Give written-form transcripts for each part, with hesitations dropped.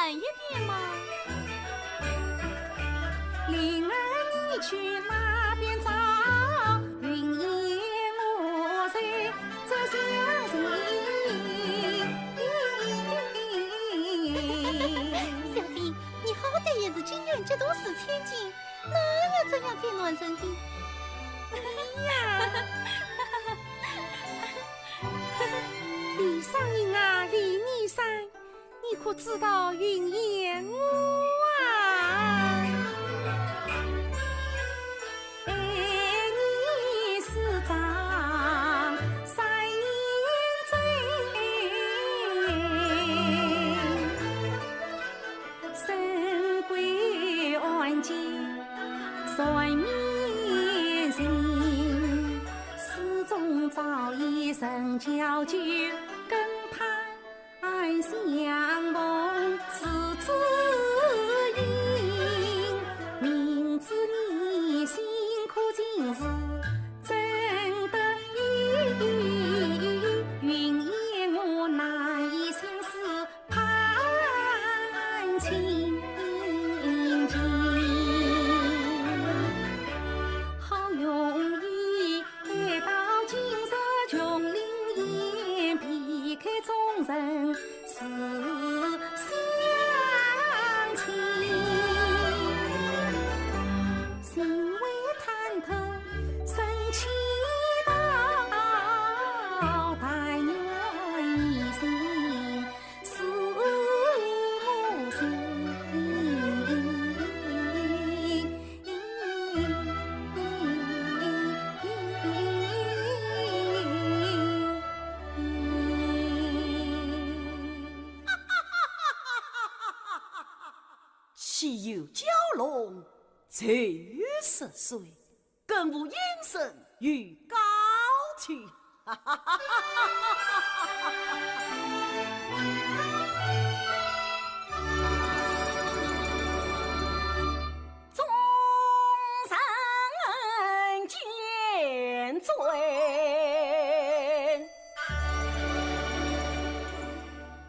慢一点嘛。灵儿你去那边找，云烟我在这相随。小姐，你好歹也是经人这都是千金，哪有这样再暖身的？呀，李商英啊，李女山，你可知道云烟我啊？爱你是长山追，神归安静在面前，始终早已成交就跟盼相逢是知音，明知你辛苦今世真得意，云烟我难以相思盼亲近，好容易到今日穷灵眼，避开众人是相亲，心为忐忑生气到待我一心是母心。岂有蛟龙才逾10岁，更无应声与高去。众人见罪，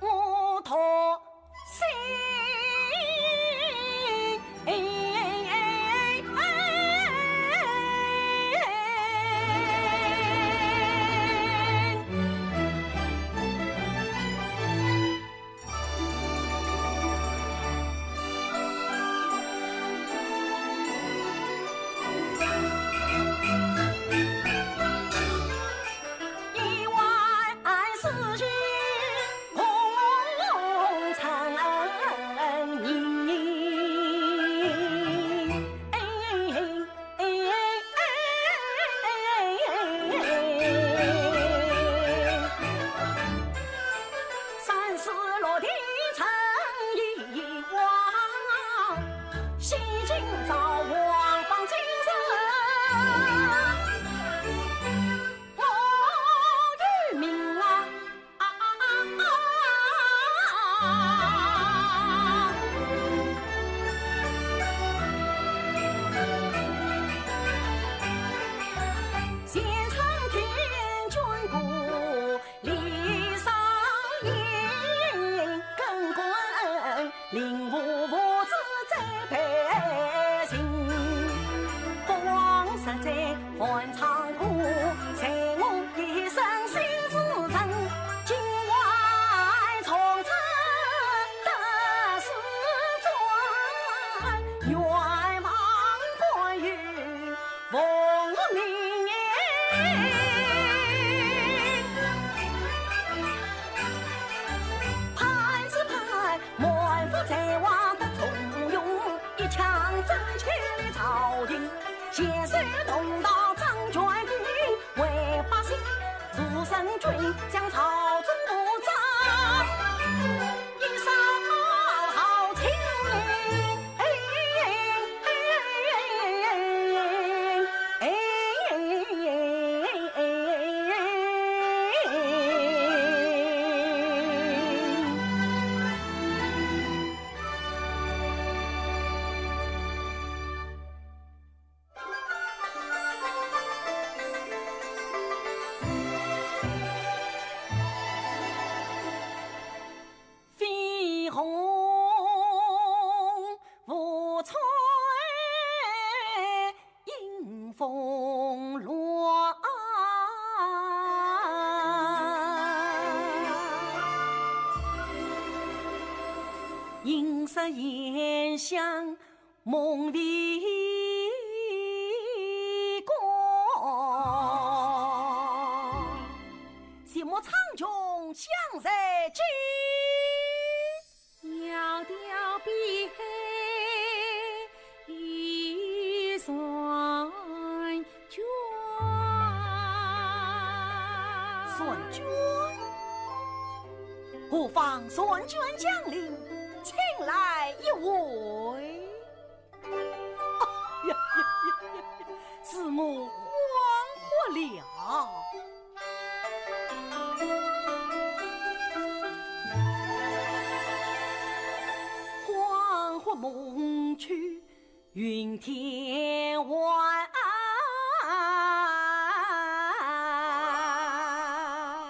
我托心。银色烟香梦里光，羡慕苍穹相在君，窈窕碧海一双娟。孙娟，何妨孙娟降临，请来一位。呀呀呀呀！子母恍惚了。恍惚梦去云天外，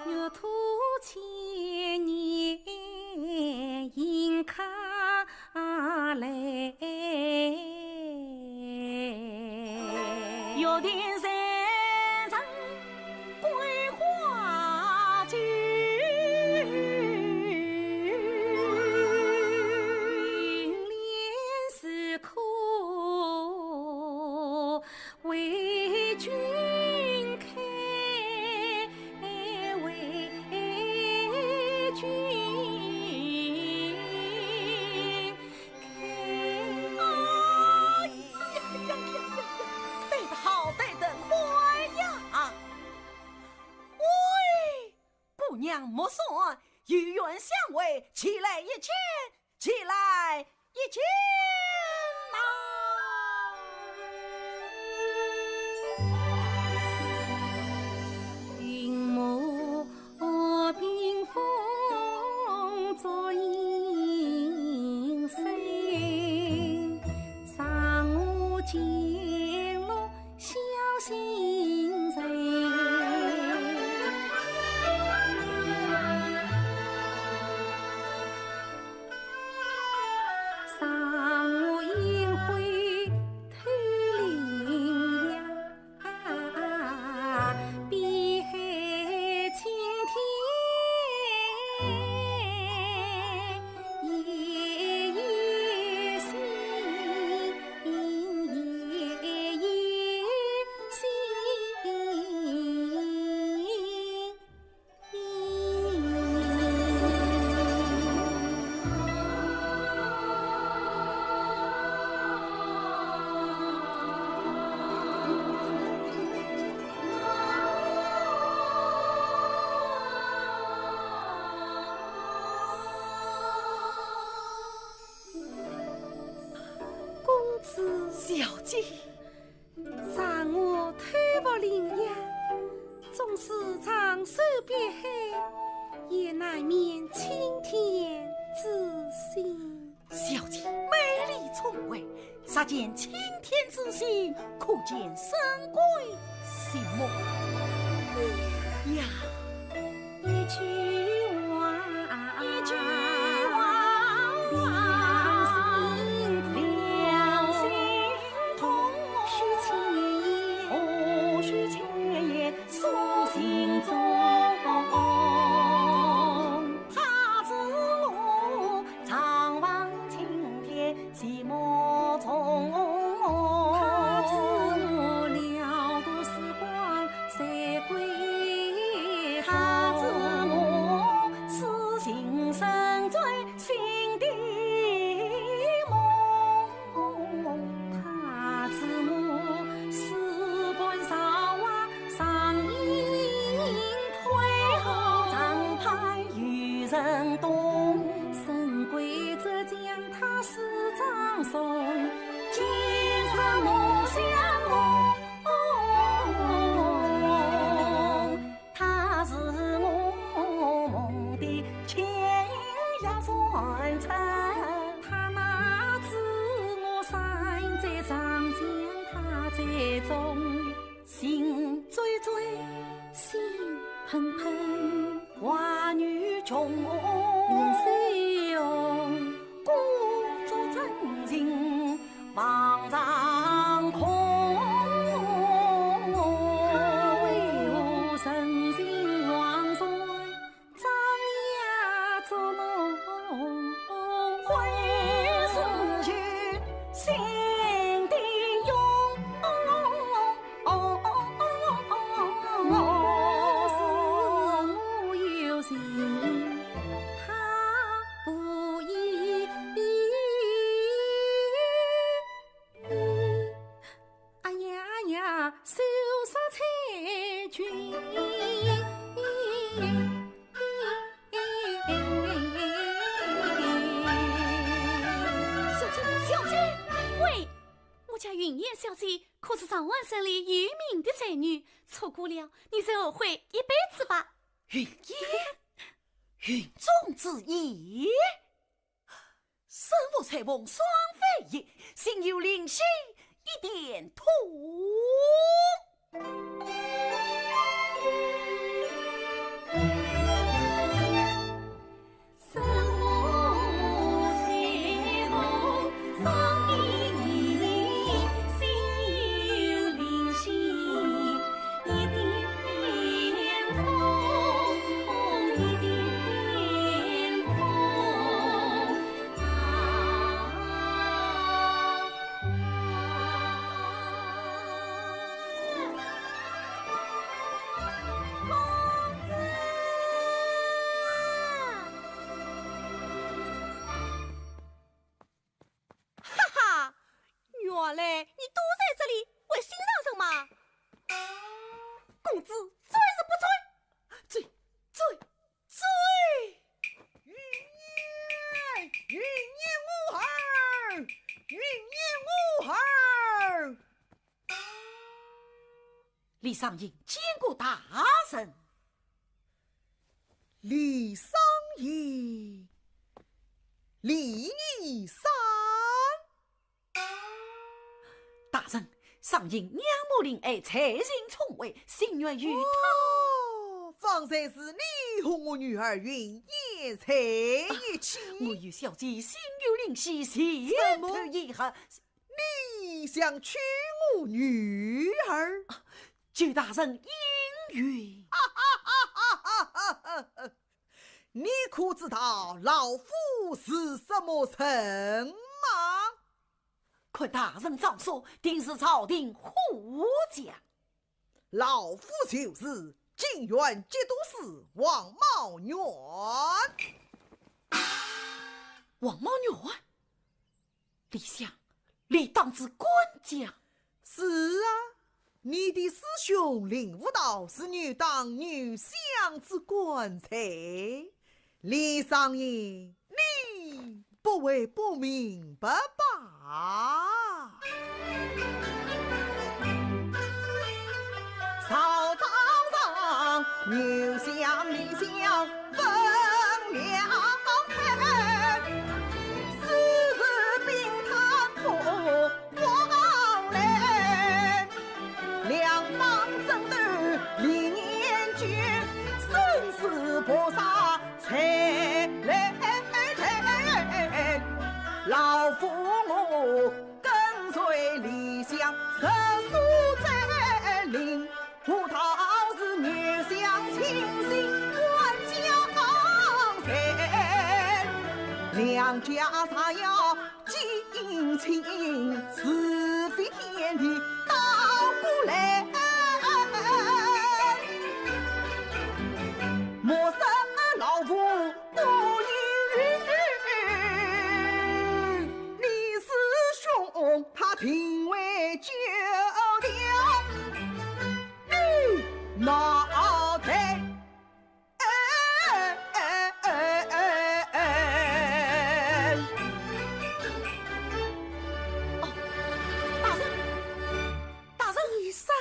又图千年迎客来，有点山城桂花酒，云莲是苦为君开，为君开。对得好，对得快呀！喂，姑娘莫说，与愿相会，起来一见，起来一见呐！云母屏风作阴声，上我金龙小心人。上我烟灰偷羚羊，碧海青天夜夜心，夜夜公子小姐，上我偷不羚羊，纵使长寿碧海，也难免青天之心。小姐美丽聪慧，杀见青天之心，可见神鬼心目呀！一句话，一句良心痛，须千言，须千言诉心中。他知我常望青天，寂寞从。他知我了过时光，谁归他知我痴情深醉心的梦，他知我私奔韶华上阴退后张派与人动，神归则将他师葬送，今生梦相逢。他是我梦的情呀传承。他哪知我身在长江，他在中，心追追，心喷喷，花女穷，脸色红，故作真情望上空。他为我神情惶然，张牙作弄，婚姻他不依。哎呀哎呀，手上裁决。家云燕小姐可是上万省里有名的才女，错过了你再后悔一辈子吧。云燕，云中之意，身无彩凤双飞燕，心有灵犀一点通。原来你都在这里为心上人吗？公子追是不追？追追追！云燕无儿，云燕无儿。李商隐见过大人。李商隐，李义山。大人，商隐仰慕怜爱，才情聪慧，心愿与他。方才是你和我女儿云燕在一起。我与小姐心有灵犀，前头一合。你想娶我女儿？求大人应允。你可知道老夫是什么人吗？看大人早说，定是朝廷护将。老夫就是靖远节度使王茂元。王茂元，李相，你当知官将。是啊，你的师兄林武道是女当女相之官才。李商隐，你不为不明白吧？草堂上牛相李相分两派，私自并贪破王来，两方争斗历年久，生死搏杀才来。老夫我跟随李相十数载领，我倒是牛相亲信关江才，两家才要近亲，是非天地倒过来。莫说老夫不他听为九条，你脑袋。大人，大人，李三，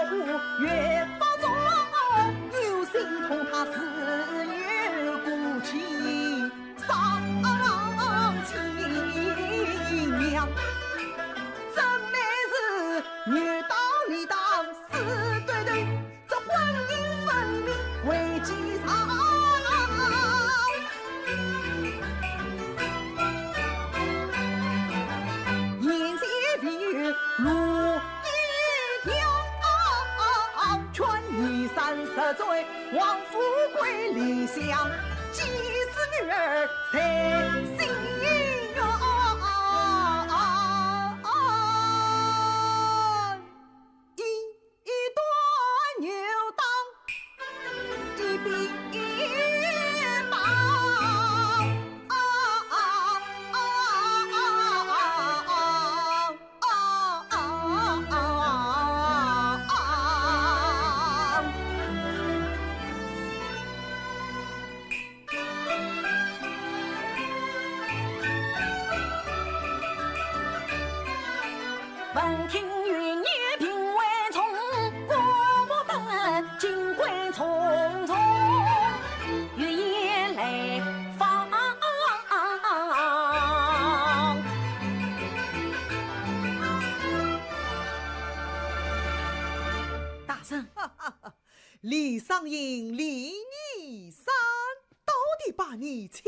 虎越发重，有心同他死于孤妻丧亲娘，真乃是女当女当，死对对，这婚姻分明为几场。眼前的路一条，劝你30岁望富贵理想，既是女儿才心愿。一段牛当，一柄闻听云夜品味从，国不等金贵匆匆，月夜来访。大圣，李商隐、李义山到底把你请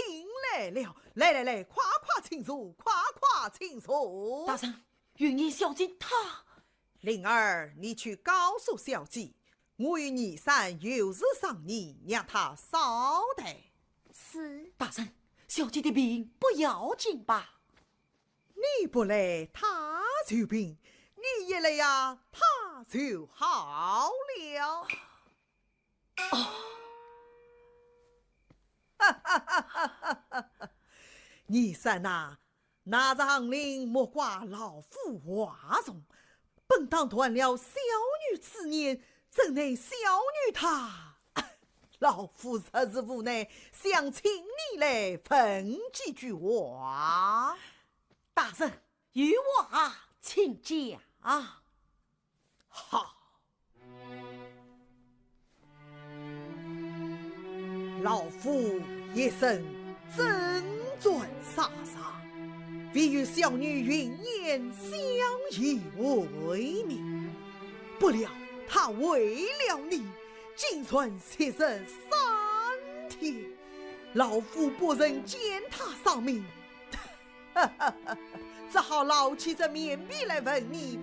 来了，来，夸夸请坐，夸夸请坐。大圣，云烟小姐她灵儿，你去告诉小姐，我与义山有事商议，让她稍待。是。大圣，小姐的病不要紧吧？你不来，她就病；你一来呀，她就好了。义山呐，那张令莫挂老夫话中，本当断了小女此念，怎奈小女她，老夫实是无奈，想请你来分几句话。大圣，与我请讲。好，老夫一生真转傻傻，为与小女云烟相依为命，不料她为了你，竟然牺牲3天，老夫不忍见她丧命，只好捞起这面壁来问你：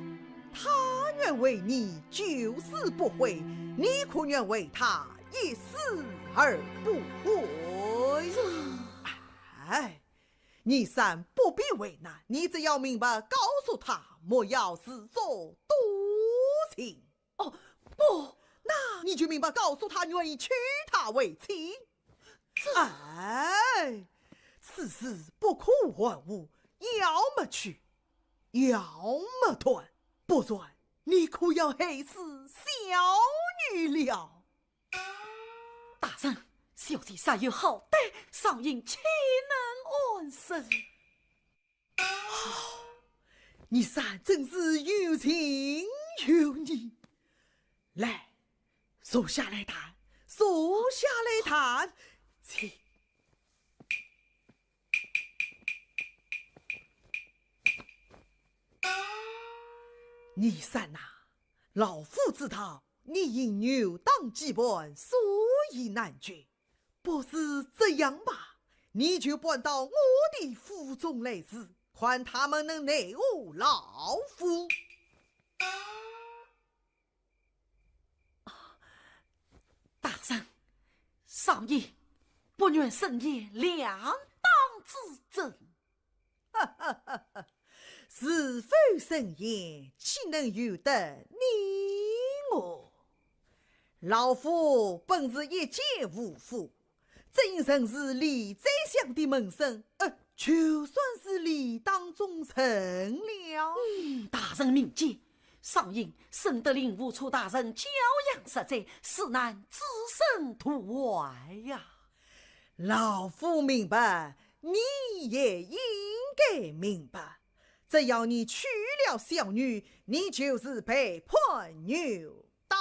他愿为你九死不悔，你可愿为他一死而不悔？哎，义山不必为难，你只要明白告诉他，莫要自作多情。哦，不，那你就明白告诉他，愿意娶她为妻。哎，此事不可玩物，要么娶，要么断，不然你可要害死小女了。大圣，小姐煞有好歹，上应岂能安生？好，你三真是有情有义。来，坐下来谈，坐下来谈，请。义山呐，老夫知道你因牛党羁绊，所以难决。不是这样吧？你就搬到我的府中来时，看他们能奈何老夫。大圣，上应不愿深夜两当之争。是非深言，岂能由得你我？老夫本是一介武夫，真正是李宰相的门生，就算是理当忠臣了。大人明鉴，上应深得领悟出大人教养实在，实难置身度外呀。老夫明白，你也应该明白。只要你娶了小女，你就是被判牛党。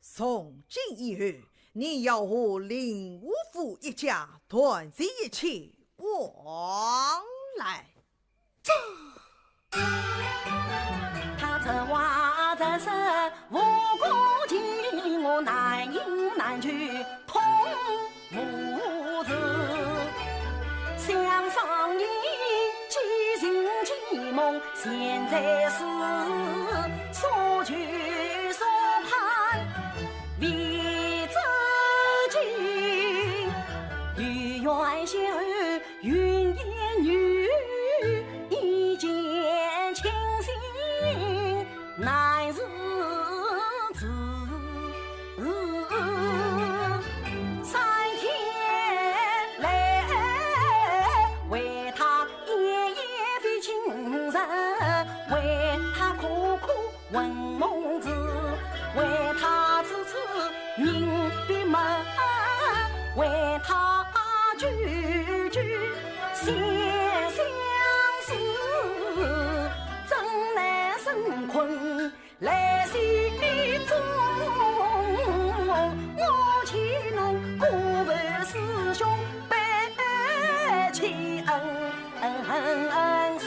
从今以后，你要和林武夫一家断绝一切往来。他这话这是无故情，我难迎难拒同无子。想上你几情几梦，现在是所求所盼为自己，与愿小云烟雨一见倾心难日子。3天来为他夜夜费情人，为他苦苦问梦子，为他痴痴凝闭门，为他句句心相思，怎难生困来心中？我岂能辜负师兄百千恩师？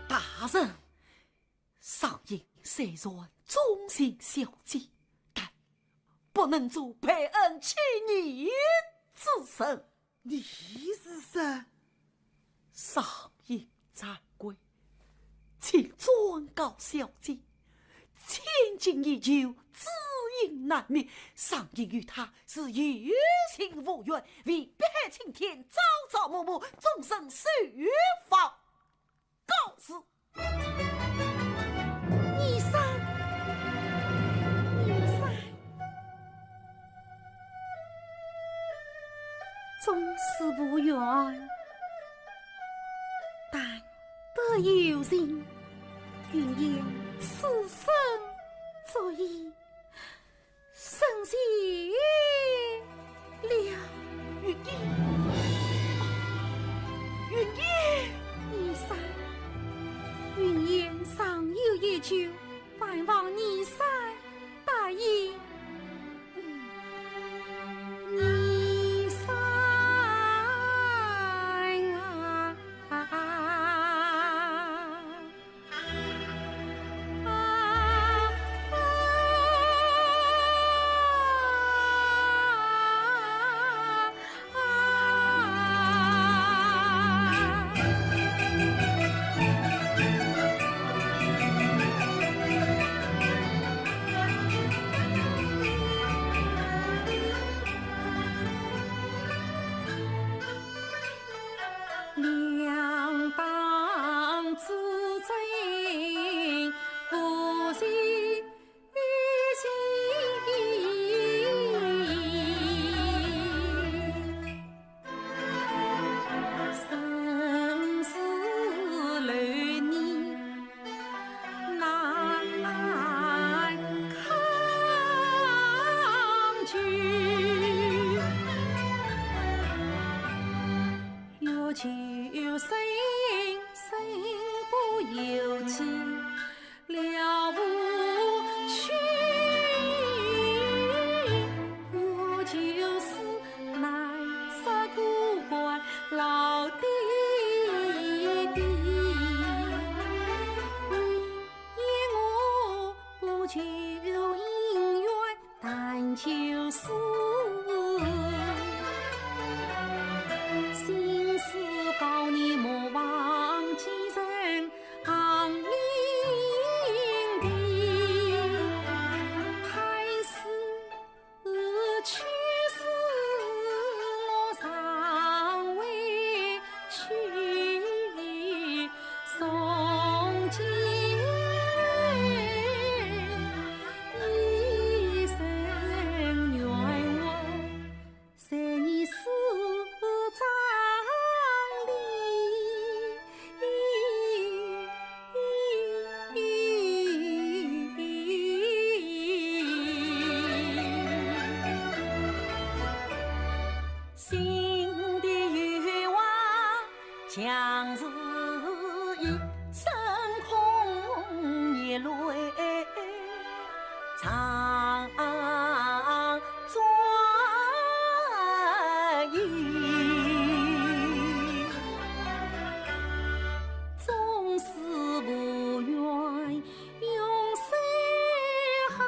大人，上应虽然忠心孝敬，但不能做佩恩弃义之人。你是说，上应在贵，请转告小姐，千金已久，知音难觅。上应与他是有情无缘，为白青天朝朝暮暮，终生守法告示。你生，终是无缘，但得有人愿有此生作义，生谢了。云烟，云烟，你生，云烟尚有一句，盼望你生答应。你生两当自尊，夫妻与心，生死流年难抗拒。要求生不由己，了无趣。要求死乃杀孤官老弟弟，因我不求姻缘，但求死。心思高你莫忘记人昂命的，还是去世我尚未去，从今一生愿望像是一身空热泪长转移，总是不愿用手好，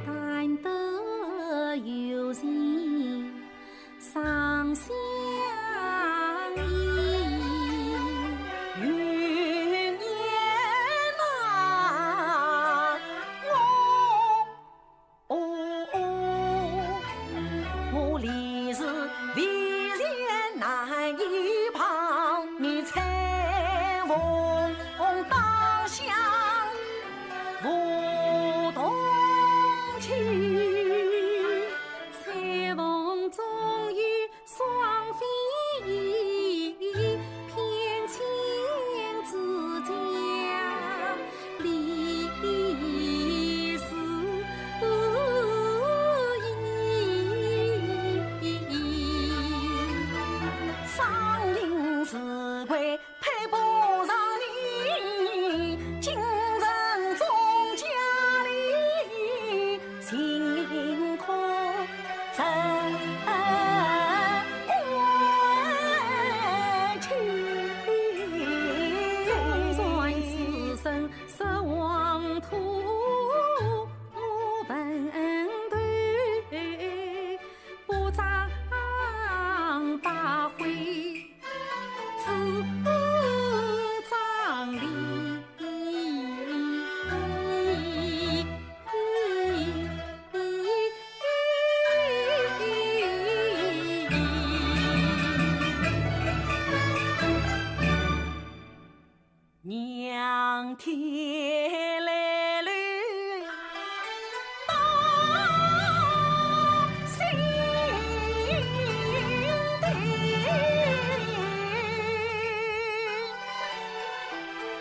但得有人常相依。云烟啊，我离是为人难以旁，你彩虹当香无动情。彩虹终于双飞翼，偏亲之家离是伤心是为配不上你，今人终家里辛苦真归去。总算此生失黄土，我本对不长八回自长离。娘天来绿到心底，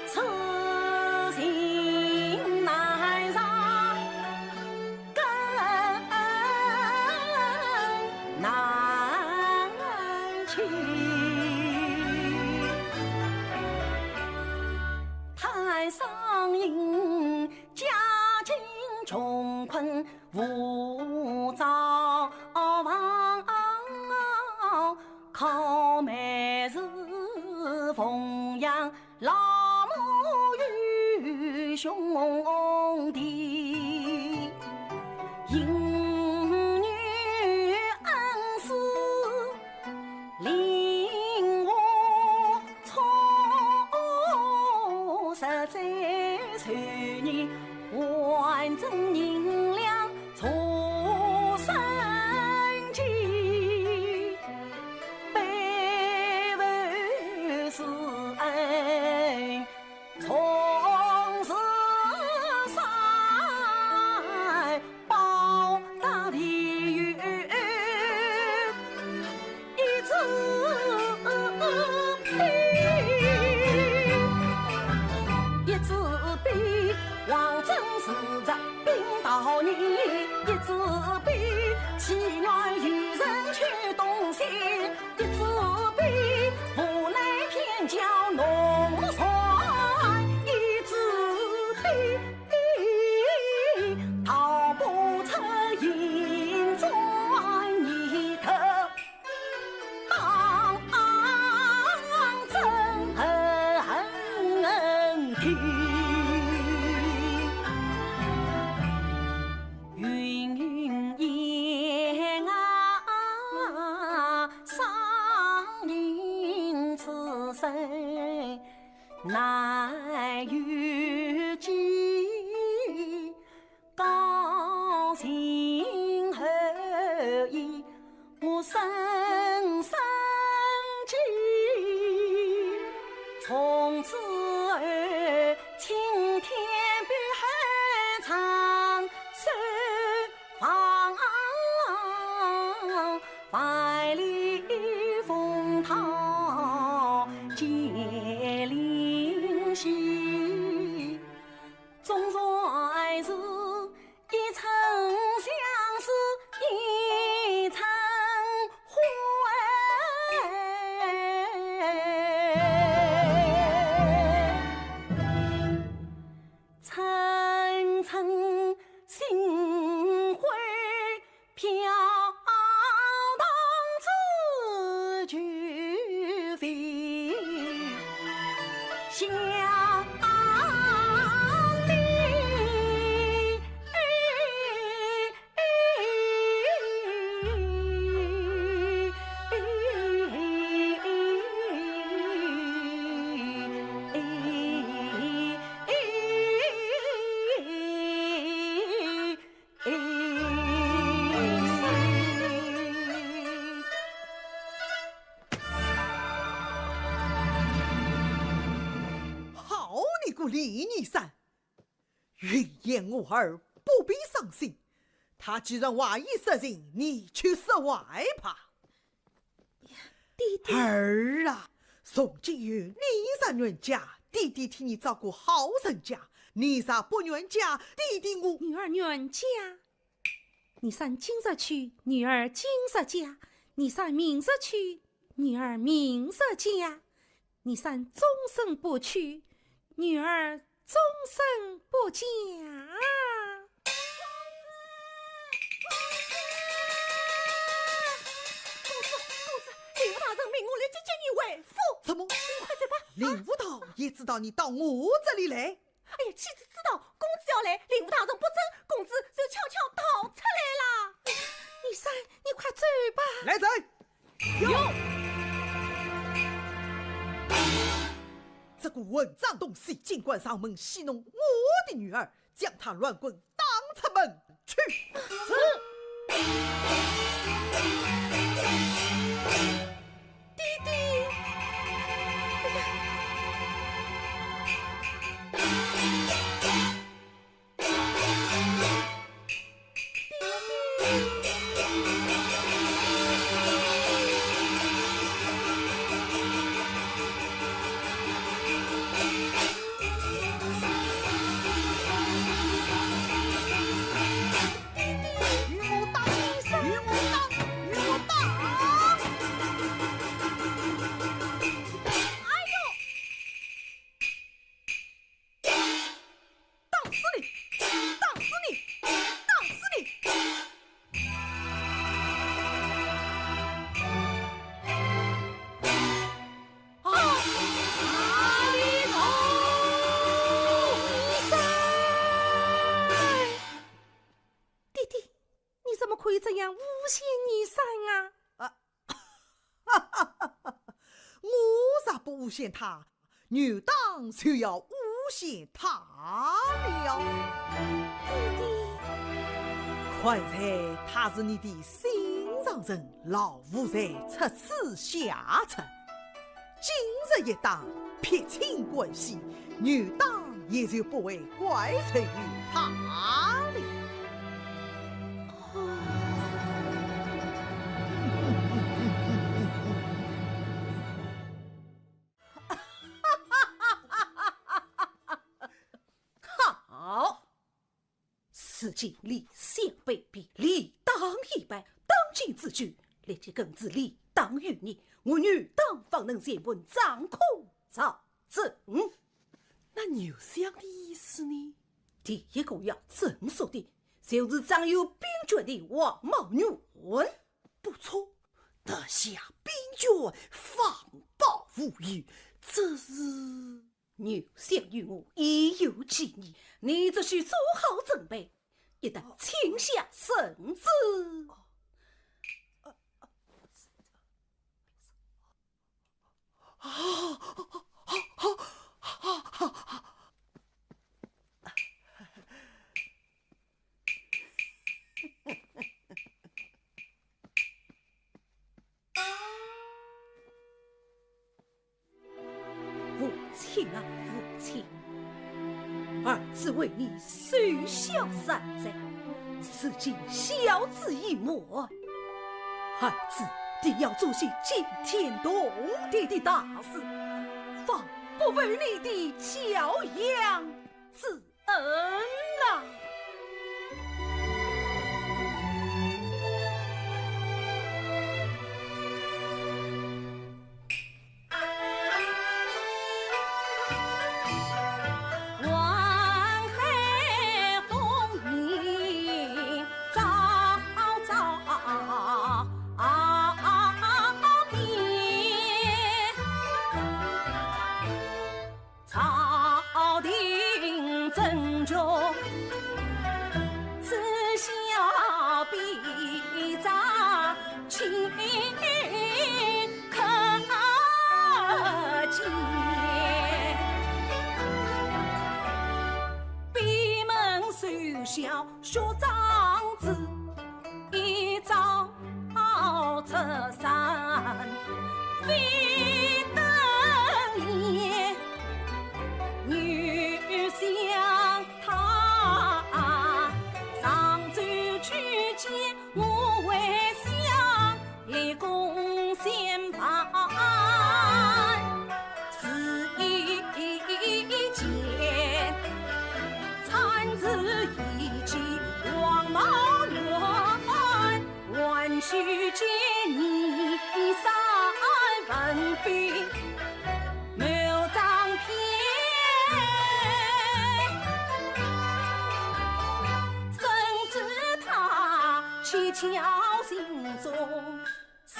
此情难上根难去。太上瘾，家境穷困无早房，靠每日奉养老母与兄弟，因女恩师令我错实在受你完整银两错生计，背负是恩从此山报答地狱一次一支笔，王真是着冰岛你；一支笔，岂愿与人去东西；一支笔，无奈偏教农算；一支笔，逃不出银砖一头。当真去，云云烟啊。乡里。李逆山，云言我儿不必伤心，他既然外衣杀人，你去杀外吧。弟弟儿啊，从今有你上人家，弟弟替你照顾好人家，你啥不愿家，弟弟我女儿远嫁，你上今日去，女儿今日嫁；你上明日去，女儿明日嫁；你上终身不去，女儿终身不嫁。令狐大人命我来接你为夫。怎么？快走吧！令狐道也知道你到我这里来。哎呀，妻子知道公子要来，令狐大人不走，公子就悄悄逃出来了。你三，你快走吧。来人！这个混账东西尽管上门戏弄我的女儿，将她乱棍当出门去。弟弟，这样诬陷你三啊！我咋不诬陷他？女当就要诬陷他了。弟弟，快猜他是你的心上人，老夫才出此下策。今日一当撇清关系，女当也就不会怪罪于他了。此经理想卑鄙，理当一败，当今之举，立即更自理当于你，我女当方能前本掌控朝政。那牛相的意思呢？第一个要征收的，就是掌有兵权的王茂女。不错，得下兵权，防暴无虞，这是牛相与我已有计议，你只需做好准备。一旦请下圣旨，父亲啊，父亲！儿子为你守孝三载，此尽孝子一抹。儿子定要做些惊天动地的大事，方不负你的教养之恩啊！要学长子，一朝出山非得也，女相他上州去见我为相立功先盘，是一件参子一起王莽乱，万须见你三分兵，谋张偏，深知他蹊跷心中少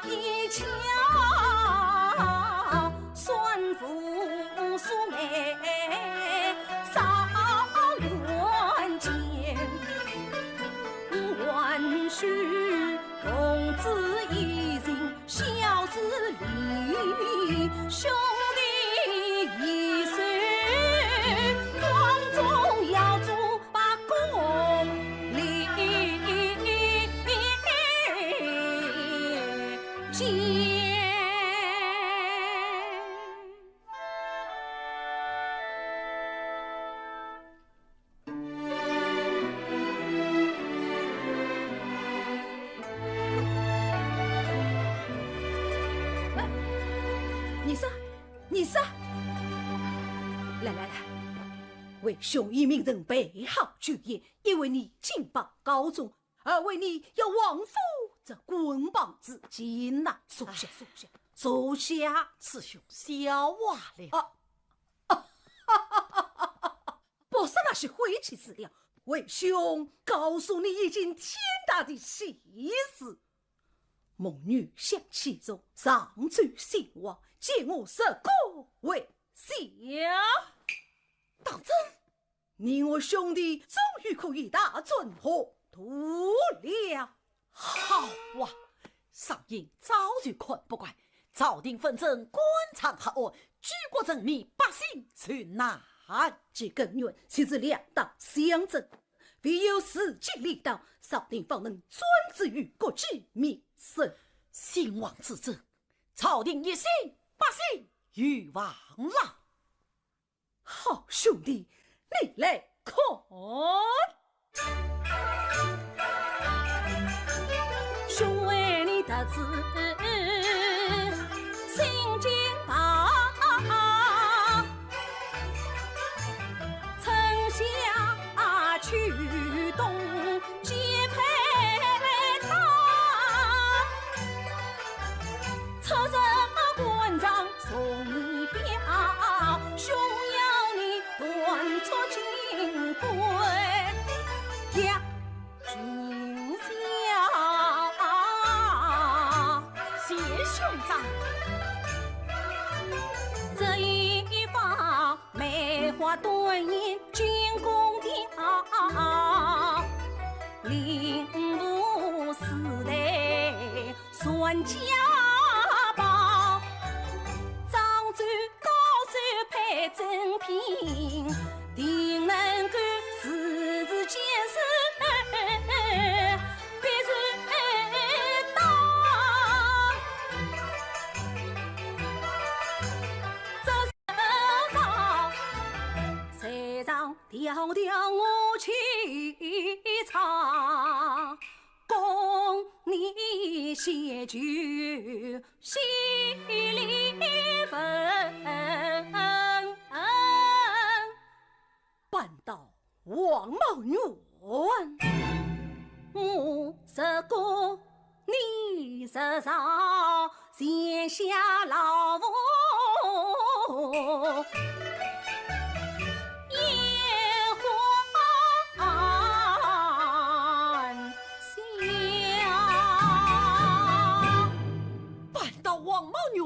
一窍，算夫素美少远见，万须公子一人孝子礼，兄弟一岁光宗耀祖把功立见。你说，来，为兄一名人备好酒宴，一为你进报高中，二为你要王府这棍棒之间呐。坐下，师兄消话了。不是那些晦气资料，为兄告诉你一件天大的喜事。孟女向其中上奏兴亡，见我设各为小。当真？你我兄弟终于可以大准和图了。好啊！上言早就看不惯，朝廷纷争，官场黑恶，举国人民百姓全难。这根源其实两党相争，唯有时机力道，朝廷方能专制于国之民生。兴亡之争，朝廷一心，百姓欲亡了。好兄弟，你来看。兄为你得知心惊大，丞相驱动皆配他，出任官长送你表，兄要你端出金龟呀，君下谢兄长。这一方梅花端严军功调，领部四代算家宝，张嘴高手配珍品，定能够世事见识别人当。这世道谁让调调我去唱，供你写句心里分。搬到王茂园，我十公，你十少，闲下老夫烟花笑。搬到王茂园，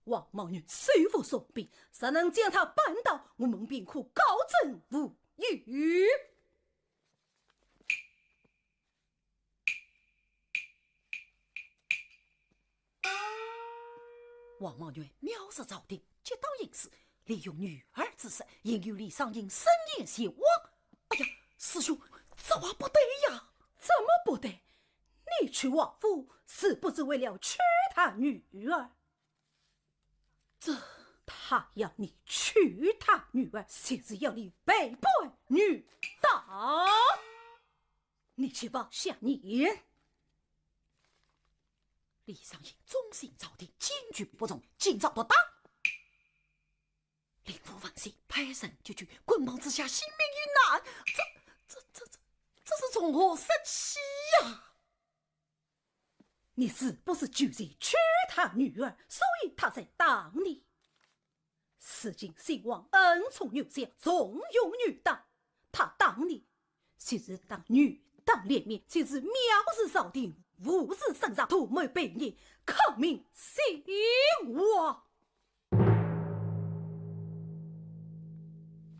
王茂园虽服送兵，谁能将他搬到，我们便可高枕无忧。王茂元藐视朝廷，结党营私，利用女儿之实，引诱李商隐深夜前往师兄，这话不对呀！怎么不对？你娶王夫是不是为了娶她女儿？他要你娶他女儿，就是要你背叛女道。你去往下念。李商隐忠心朝廷，坚决不容，今朝夺当。令夫放心，派神救去，棍棒之下，性命于难。这是从何说起呀？你是不是决心娶他女儿，所以他才当你？此今兴亡恩宠有加，重用女党，他当你就是当女党脸面，就是藐视朝廷，无视圣上，图谋背逆，抗命兴亡。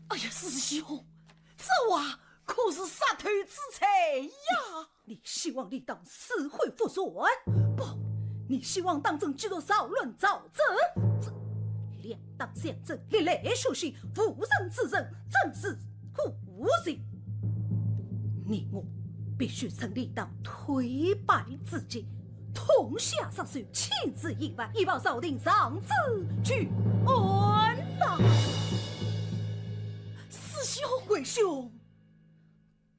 哎呀，师兄，这话可是杀头之财呀！你希望你当死灰复存？不，你希望当政继续扰乱朝政？两党相争，历来修习，妇人之仁，真是苦心。你我必须成立党推败自己，痛下杀手，亲自议案，以报朝廷上旨举恩呐！师兄，为兄，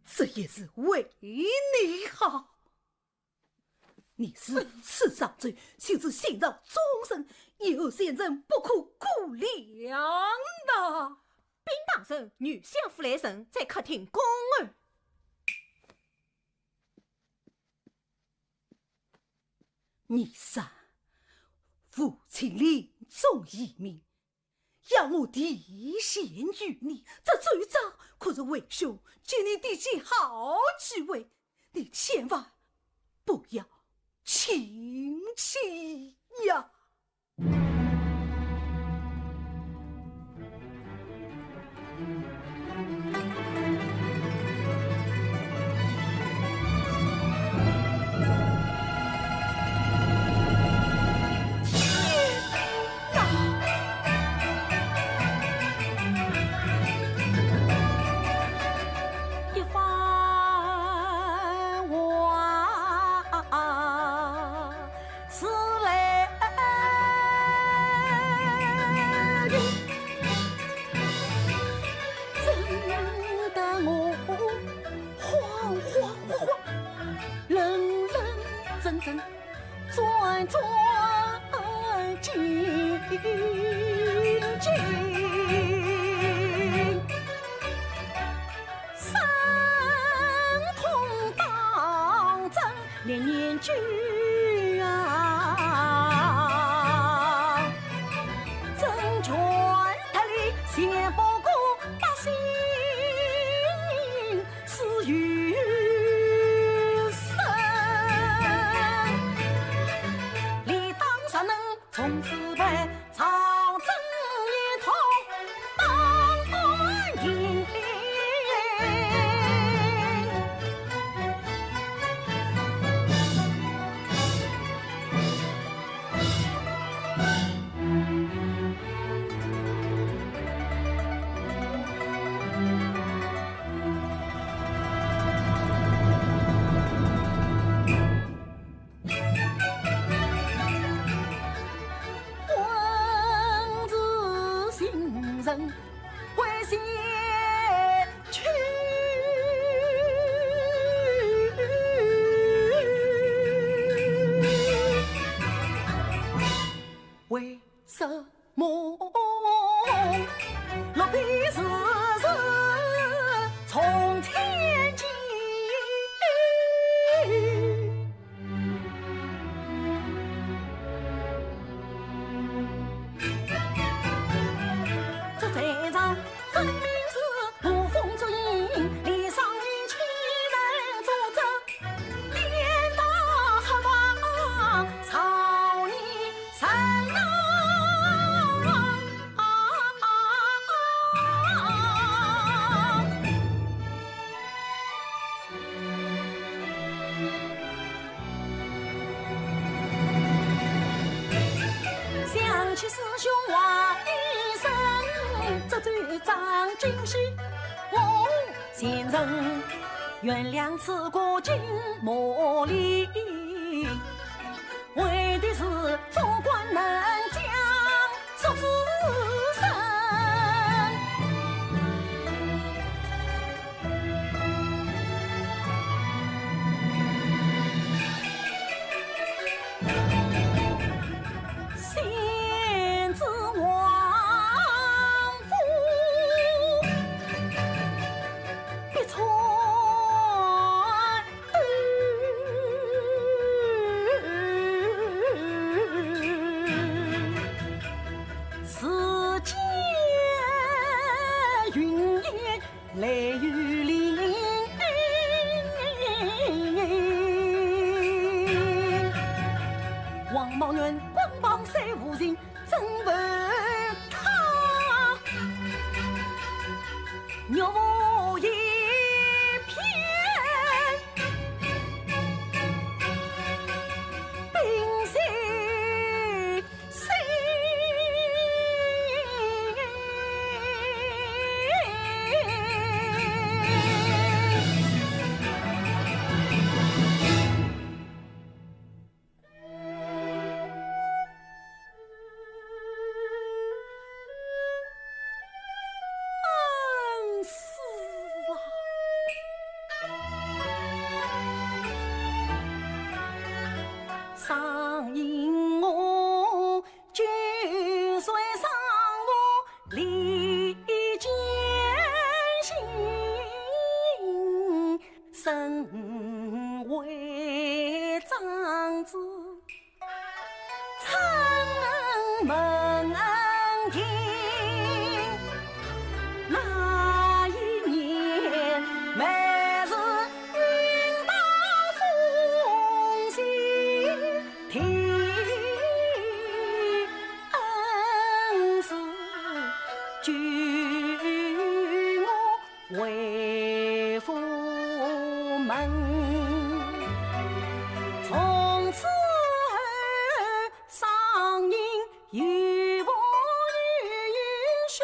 这也是为你好。你是此上罪，就是信扰终身，有些人不可估量的。兵当身，女相夫来神，在客厅恭儿。你杀父亲临终遗命，要我提献于你，这罪状可是为兄借你弟媳好几位，你千万不要轻弃呀！为什么落笔时从天际？这这场分明是捕风捉影，李商隐岂能作证？鞭打黑马朝你山郎。想起师兄话一声，这罪长今夕我先生原谅此过尽莫离，为的是做官能将说子身。先知王府必传世间云烟泪雨淋。王茂元光芒谁无情，真为他牛无一片，冰心心。上迎我，君虽上我离间心，身为长子，承蒙恩情。那一年，每日云到风行，替恩师举我为父门。从此后上迎与父与兄，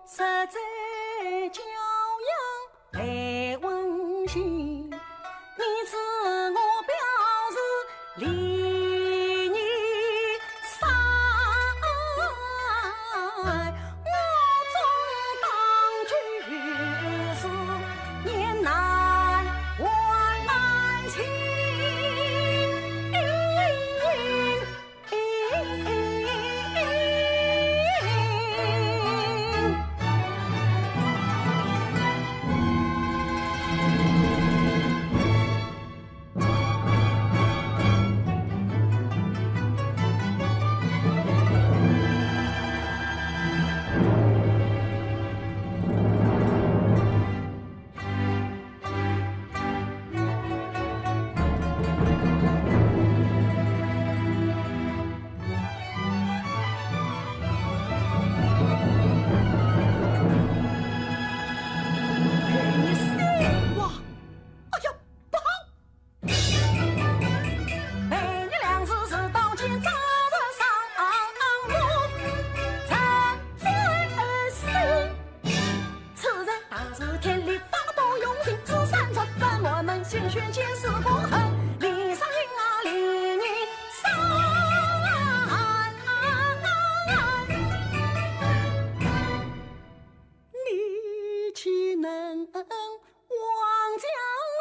实在教养太温馨。你赐我表示离你伤，我终当居士，年难还难情。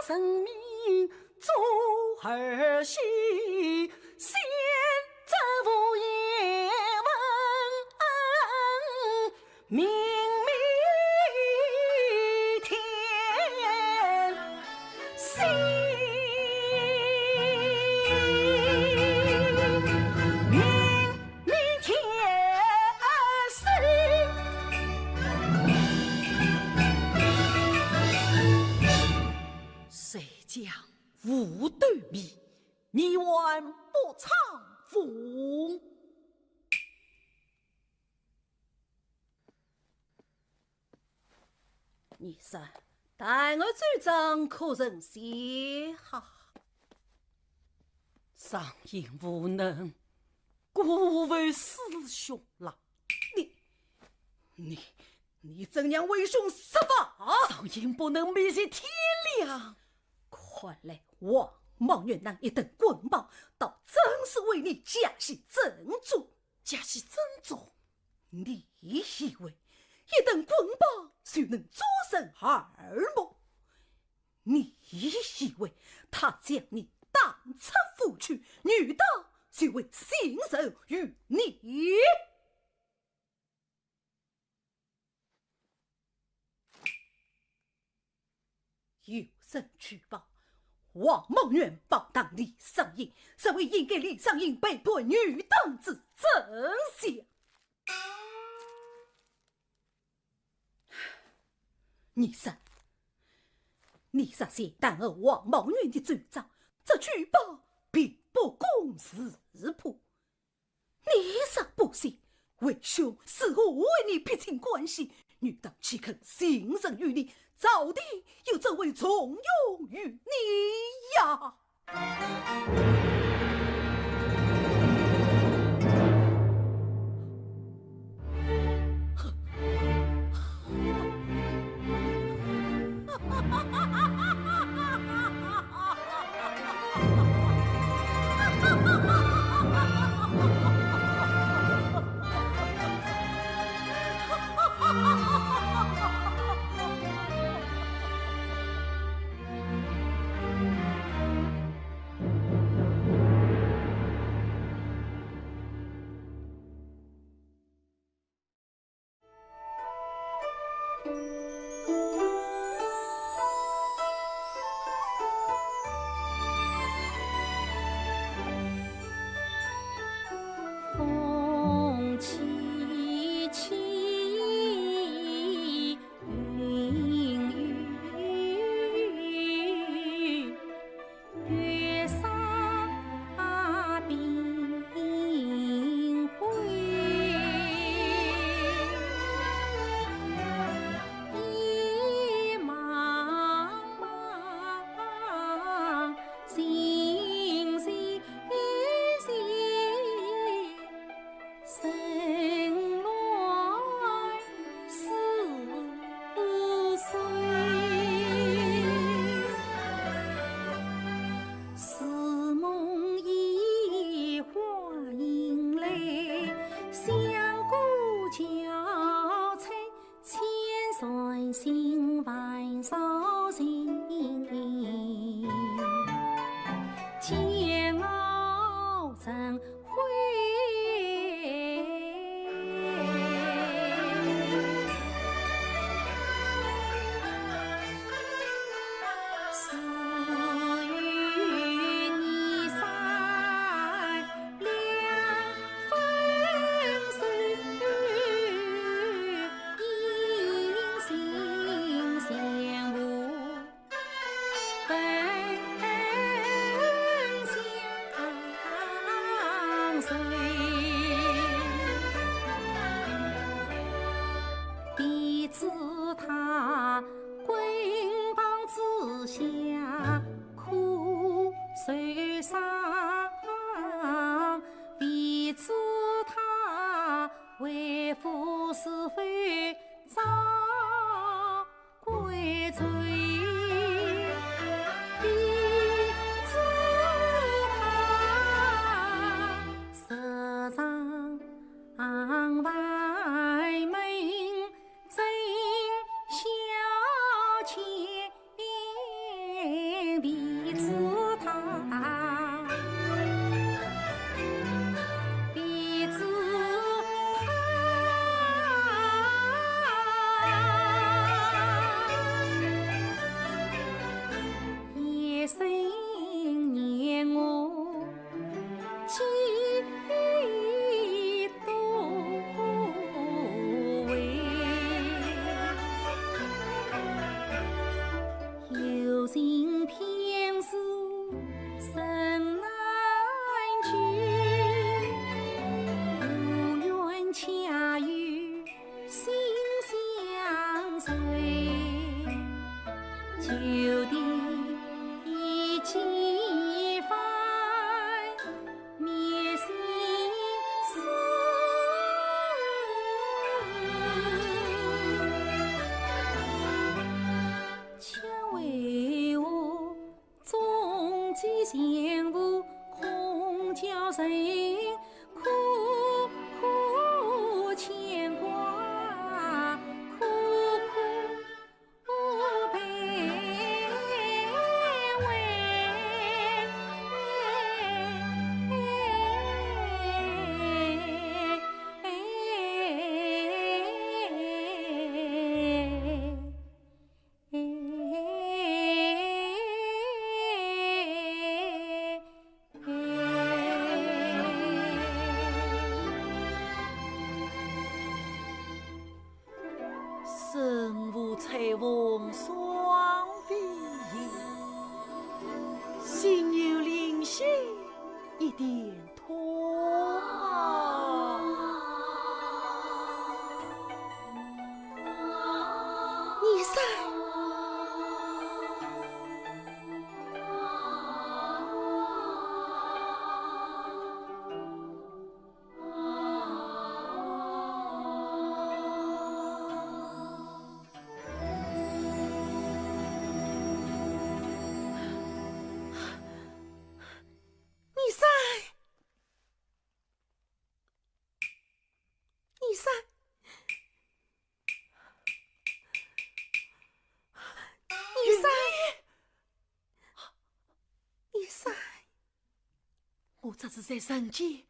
生命做儿媳，先奏言问明明天心，明明天谁将无对比，你愿不偿父？你三待我主张可人些哈，上言无能，故为师兄啦。你怎样为兄设法？少英不能迷信天良。快来，王莽元郎一等棍棒，倒真是为你加戏珍珠。加戏珍珠，你以为一等棍棒就能捉生二梦？你以为他将你当出夫婿，女的就会信受于你？有人举报王孟元报答李商隐，是为应给李商隐背叛女党之真相。你是先担而王孟元的罪状，这举报并不公事谱。你是不信，为兄是我为你撇清关系，女党岂肯信任于你？早地又怎会从容于你呀？幸福空叫人苦苦牵挂，苦苦悲身无彩虹双飞燕，心有灵犀一点通啊！你噻，你噻，你噻，你噻，你噻，我这是在人间，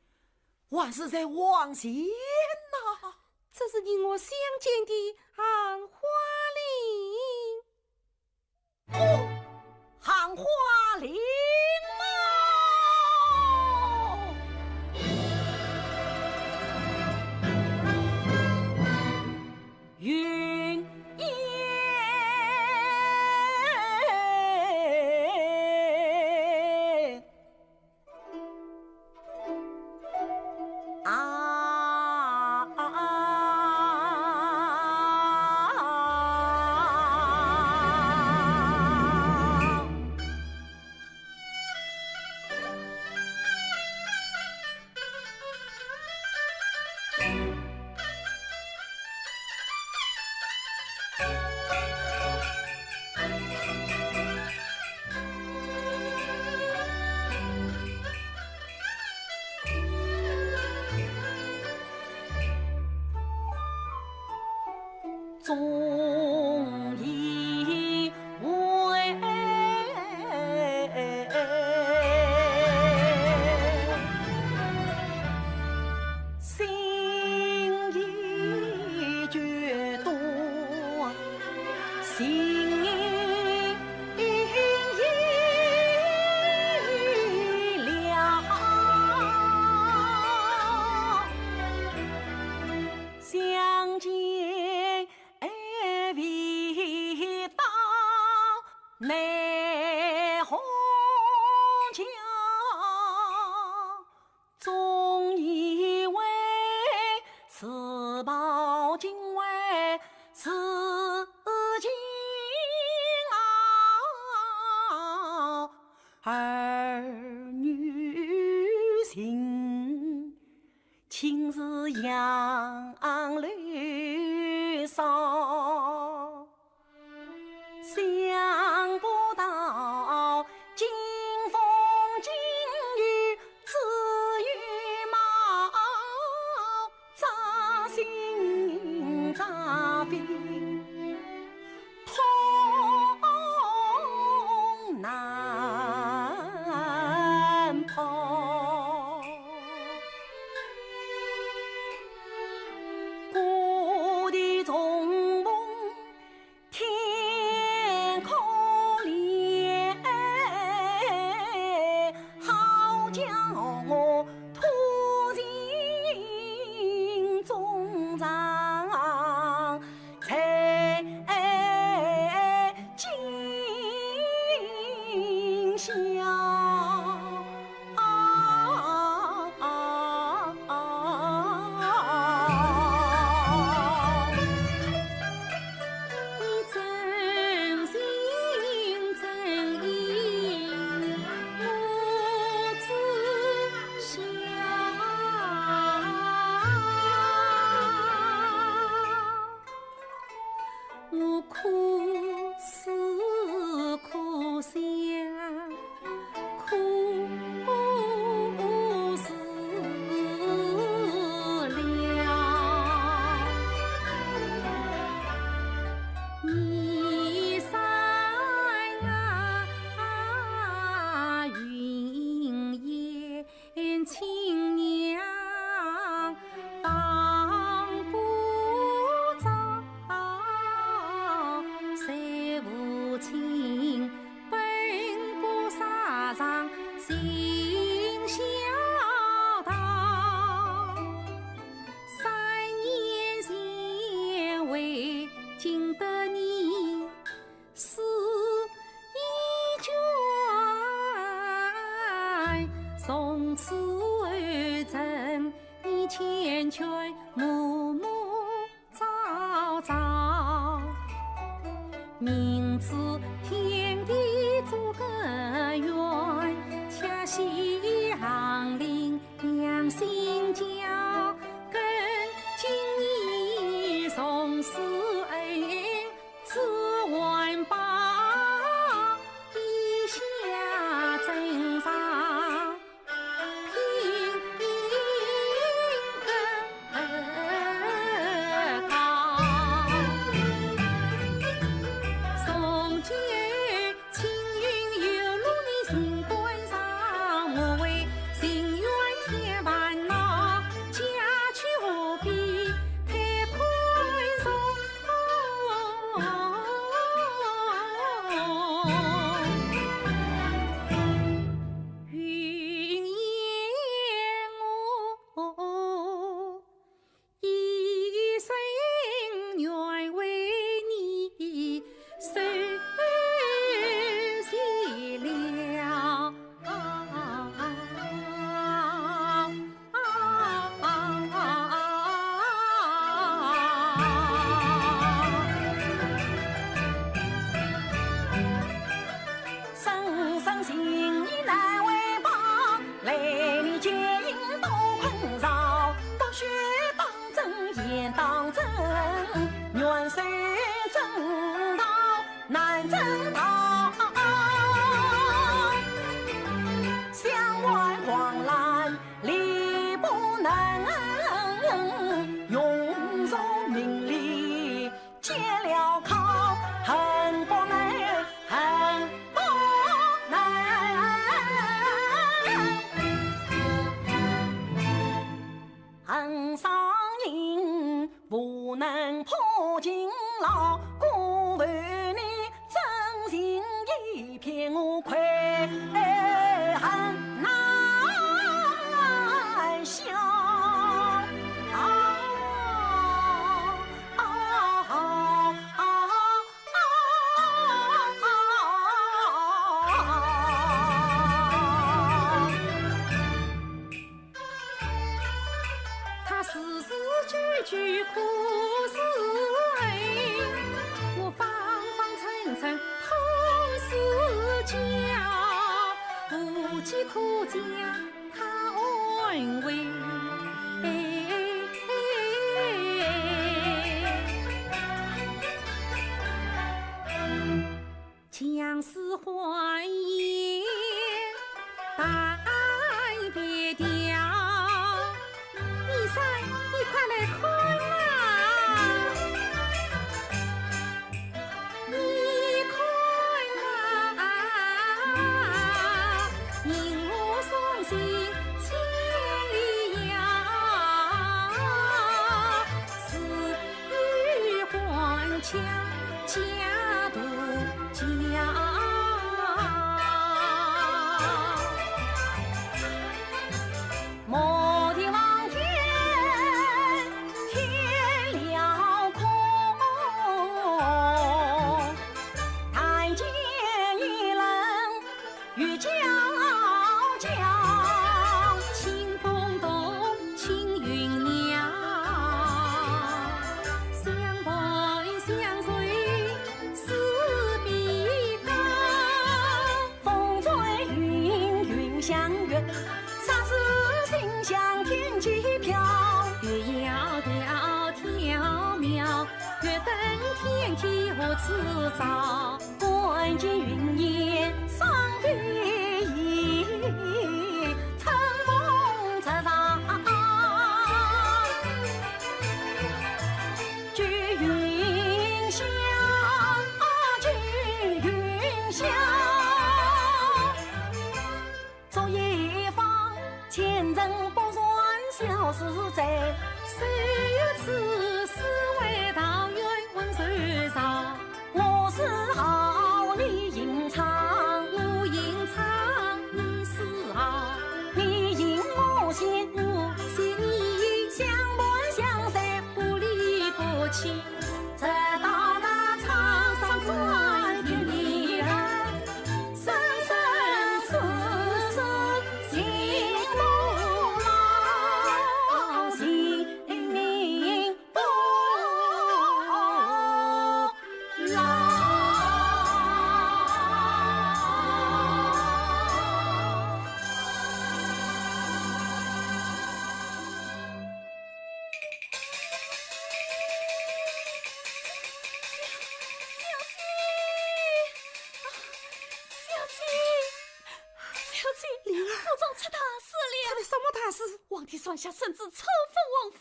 还是在往前呐？这是你我相见的杏花林。哦，杏花林嘛！云烟总以为心意决多，心意了，相见未到奈何桥，总以为此报今为此情啊，儿女情，情是杨柳梢，想不到今风今雨此羽毛，扎心扎肺痛难抛。从此而真，你千圈暮暮朝朝，明知天地阻隔远，恰喜杨林两心交，更敬你从此恩此万报，以下赠上句苦思恩，我方方层层同思教，不计苦将他安慰。相思欢颜待别调，你三你快来看啊，你看啊，引我送行千里遥，似玉还乡家独家。莫的望天，天辽阔，台阶一冷雨交交，清风动，青云袅，相伴相随似比高，风吹云云相约，霎时心向天际飘，月窈窕缥缈，月登天梯何辞早，关见云烟双飞翼，乘风侧上，聚云霄，聚云霄，昨夜方千人不算小事在，谁有此事为道远问谁少？我是好，你隐藏，我隐藏，你是好，你隐我现，我现你相伴相随，不离不弃，直到那苍山转天地人，生生世世。亲，府中出大事了！出了什么大事？皇帝算下圣旨册封王府，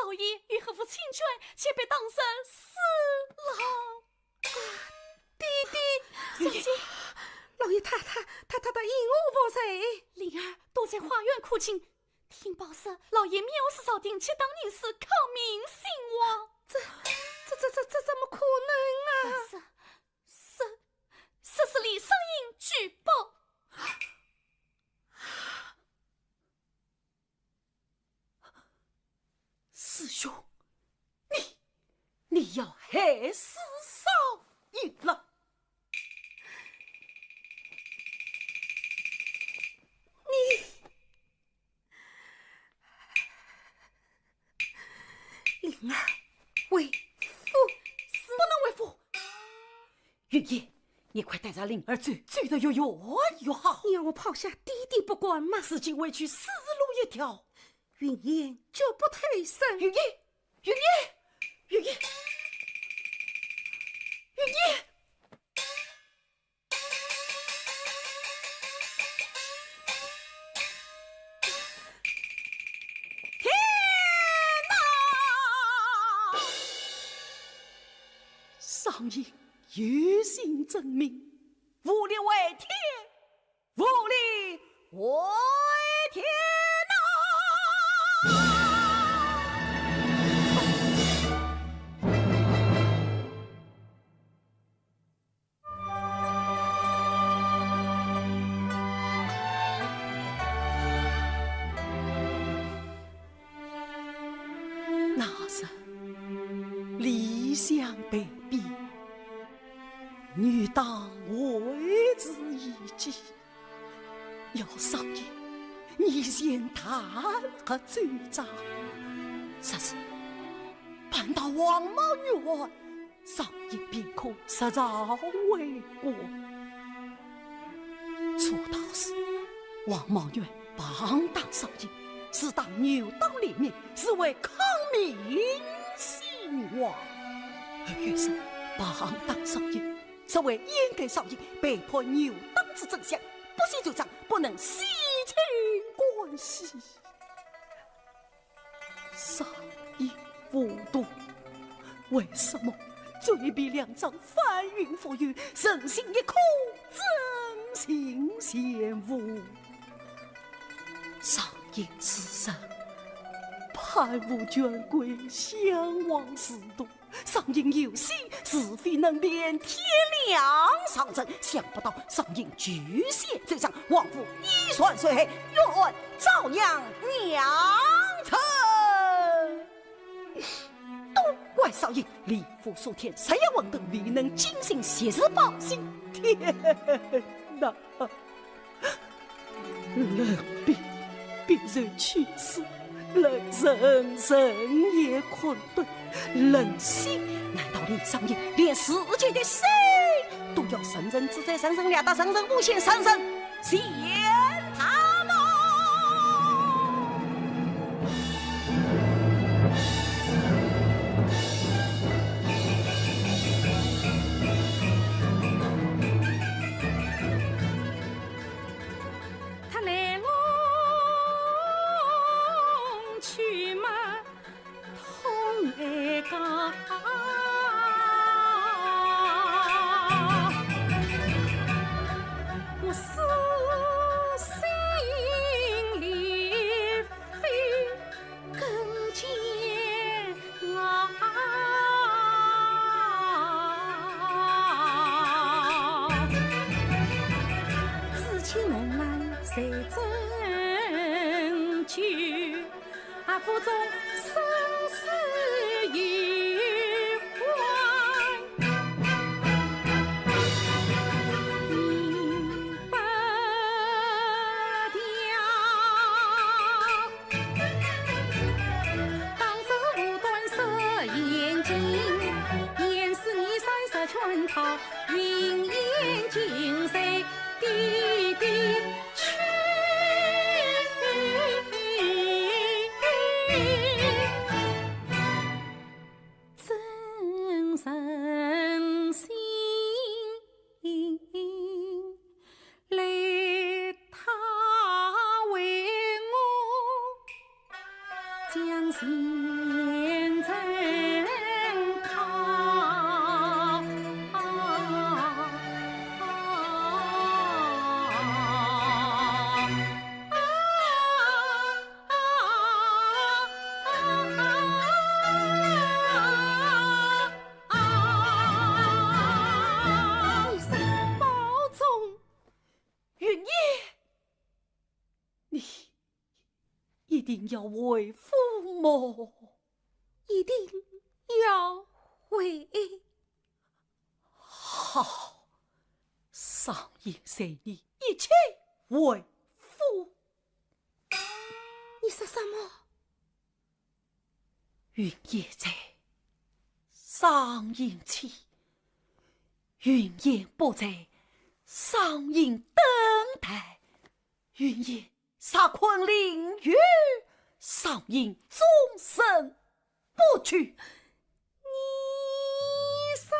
老爷与何父亲眷，却被当成死牢。弟弟，小姐，老爷他因我不谁？灵儿躲在花园哭泣，听报说老爷藐视朝廷，且当年是抗命兴亡。这怎么可能啊？这是李商隐举报。师兄，你要害死少爷了！灵儿，为父不能为父。月夜，你快带着灵儿走得越远越好。你要我抛下弟弟不管吗？自己委屈死路一条。云烟就不退身。月夜，月夜，月夜，月夜。上瘾有心证明，无力为天，无力为天那时理想被逼，女当为之一计。要上瘾，你先谈和主张。实是搬到王莽院，上瘾便可实朝为国。出道时，王莽院帮党上瘾，是当牛党联名，是为抗命兴亡。而越是帮党上瘾，是为掩盖上瘾，背叛牛党之真相，不惜主张，不能洗清关系。上瘾无度，为什么嘴比两张翻云覆雨，人心一空，真心嫌恶？上瘾之人，盼无权贵，向往仕途。上瘾有心，是非能辨天良上阵。想不到上瘾巨蟹最上，王府一算虽黑，愿照样酿成。都怪少爷立府所天，谁也问得未能精心写诗报信。天哪！人必人去世，人也困顿。人心难道连上瘾，连世界的谁都要圣人自在圣人，俩大圣人无限圣人嫌他吗？他来我去嘛，痛爱讲。我心里飞更煎熬。自欺蒙难谁真究？府中生死攸关，民不调。当时无端设眼睛，掩饰你三十圈套，云烟尽谁滴滴去。定要为父么？一定要为。好，上言随你，一切为父。你说什么？云也在，上言起；云也不在，上言登台。云也杀昆凌月，上言终身不娶。你说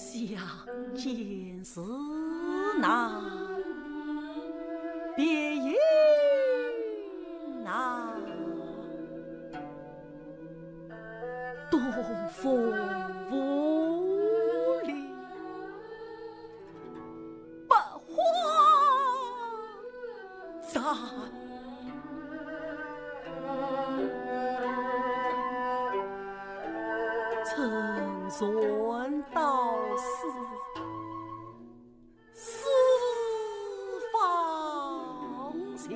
相见时难别亦难，东风无力百花残。乘船到死，四方行。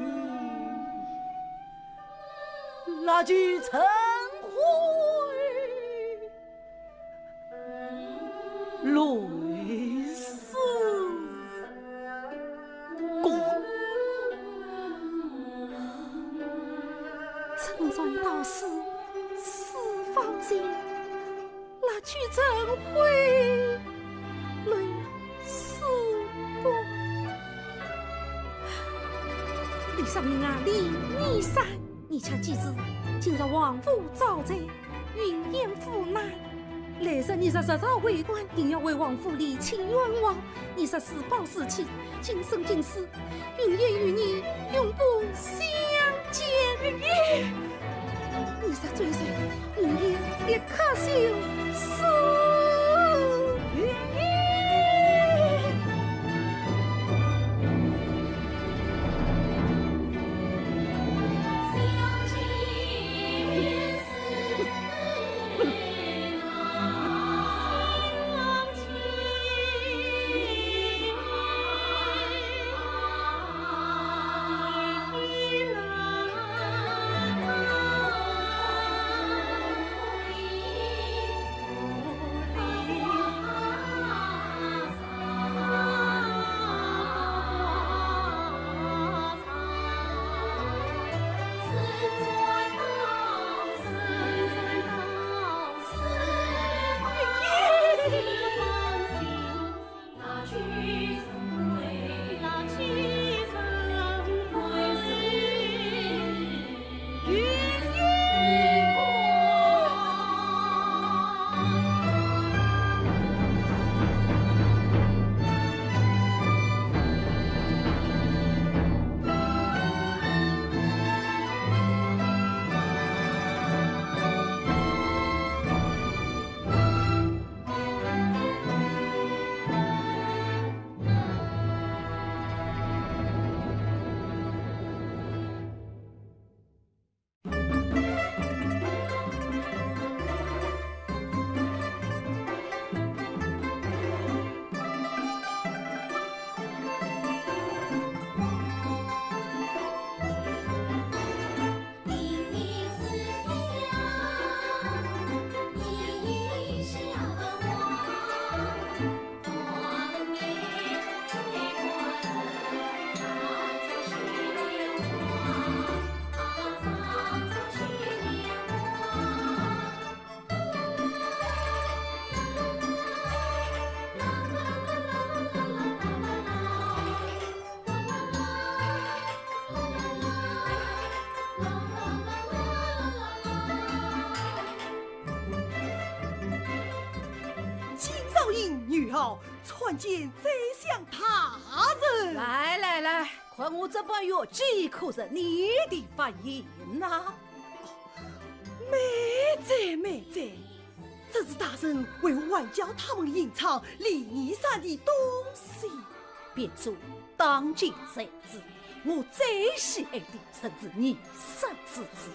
蜡炬成灰，泪丝光。乘船到死，四方行。蜡炬成灰，泪丝光。李上明啊，李三，你且记住，今日王府招贼，云烟府内。来日你日为官，定要为王府理清冤枉。你是私报私情，今生今世，云烟与你永不相见。云烟，你是追随云烟，也可惜。是云烟，相见似水相传见宰相他人。来，看我这把药剂可是你的发言呐！妹仔，这是大人为晚教他们隐藏礼仪上的东西。便说当今才子，我最喜爱的甚至你三之子，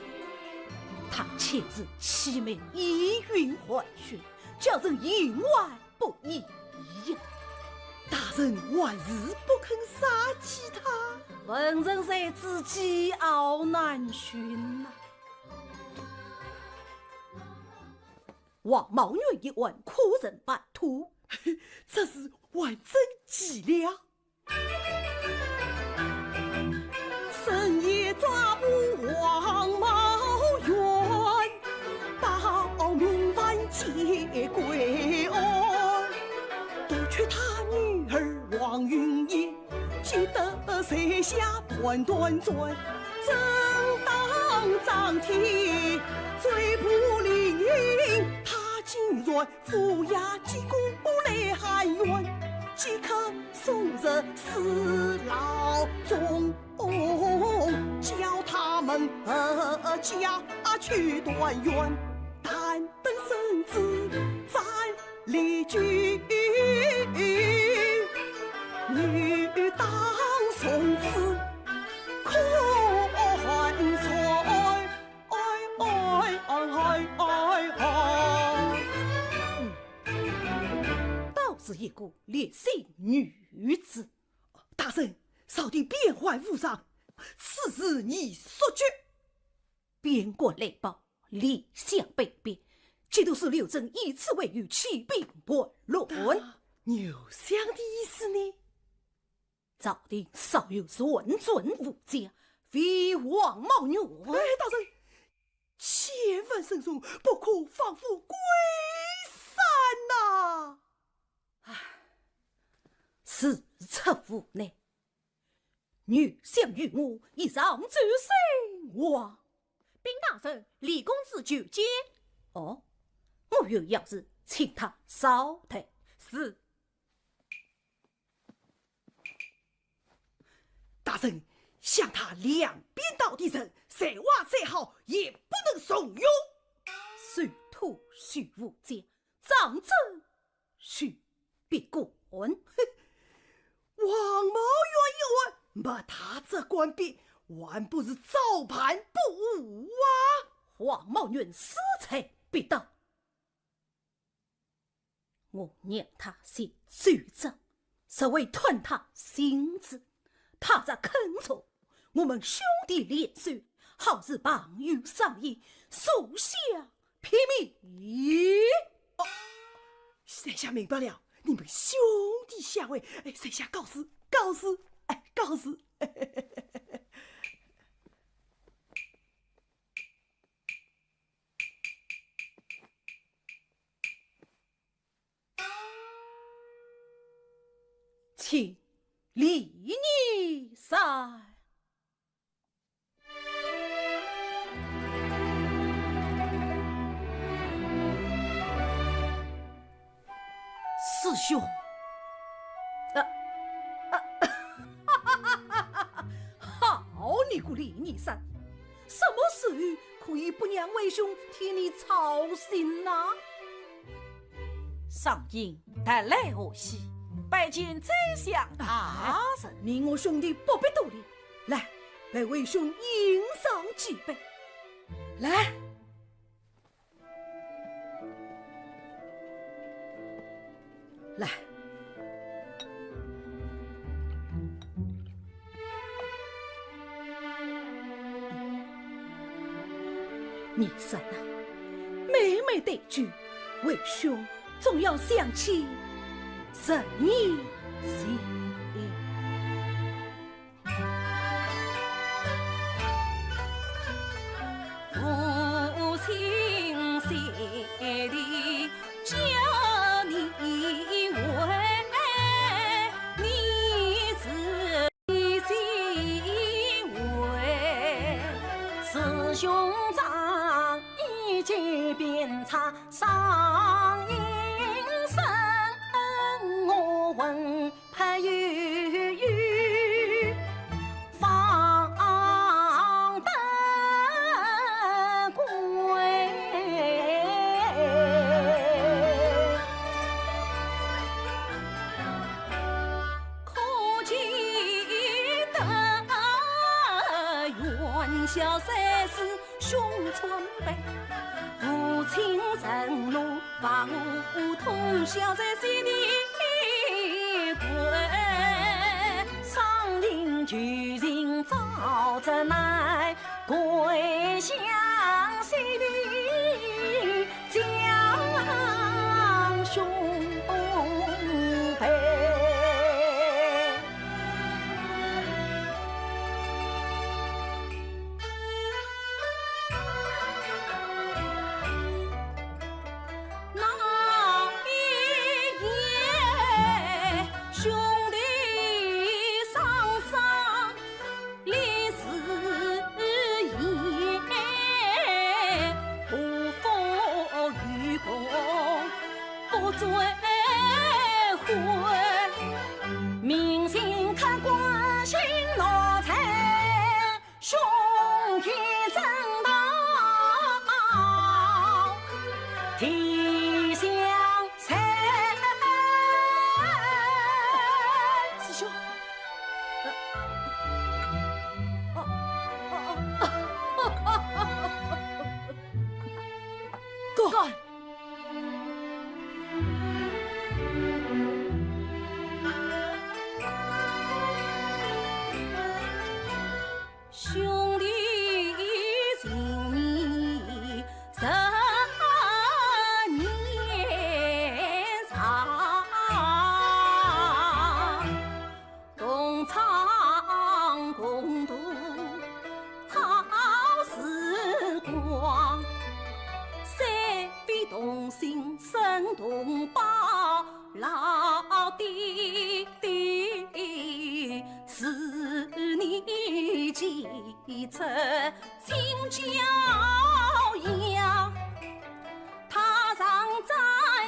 他且是其名意韵还旋，叫人意外不已呀。大人万事不肯杀弃他，文人才子桀骜难驯呐。王茂元一问，苦人半途，这是万真伎俩。深夜抓捕王茂元，报明晚接归案，夺取他女儿王云英，记得设下断断转，正当张贴罪不凌云，他竟然抚押几股来喊冤，即刻送入死牢中，叫他们家去断冤，但等圣旨暂离居，女当从此困倒是一个烈性女子。大人，少帝变幻无常，此事你说决。边国来报，李相被贬，这都是刘正以此为喻，起兵叛乱。牛相的意思呢？朝廷少有顺准无家，非王茂元。大人，千万慎重，不可放负归山呐！是策无奈，女相与我已上主身亡。禀大人，李公子求见。哦，我有要事，请他稍退。是。大人，像他两边倒的人，再挖再好，也不能怂恿。水土须无家，长者须别管。王茂元一问，没他这官别，还不是照盘不误啊！王茂元私财必当，我让他先罪证，是为断他心子。他在恳求我们兄弟连手，好似朋友商议，属下拼命。哦，在下明白了，你们兄弟相会，在下告辞，告辞，告辞。请离你散。师兄，好你个李逆山，什么时候可以不让为兄替你操心呐？上应带来何喜？拜见宰相大人。你我兄弟不必多礼，来为为兄饮上几杯。来，来，你说呢？每每对句，为兄总要想起十年前。父亲写的教你为你自己为，师兄长一句鞭插上阴身，我闻拍语语放得归。小三是兄春辈，父亲承诺把我通宵在心里归，上林求情早着来归乡西里将兄陪。追悔，明星看关心老财，兄弟正道，天相残。师兄，干！兄弟情义10年长，共唱共度好时光，三辈同心生同胞，老弟弟是你记着亲教养，他常在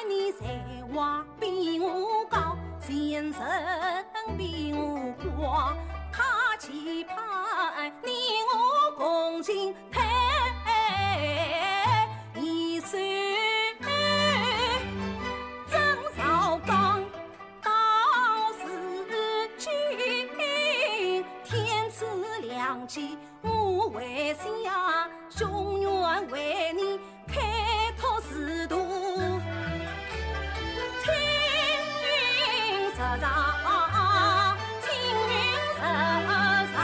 你才华比我高，先生比我广，他期盼你我共进退一岁。我为想永远为你开拓仕途，青云直上，青云直上。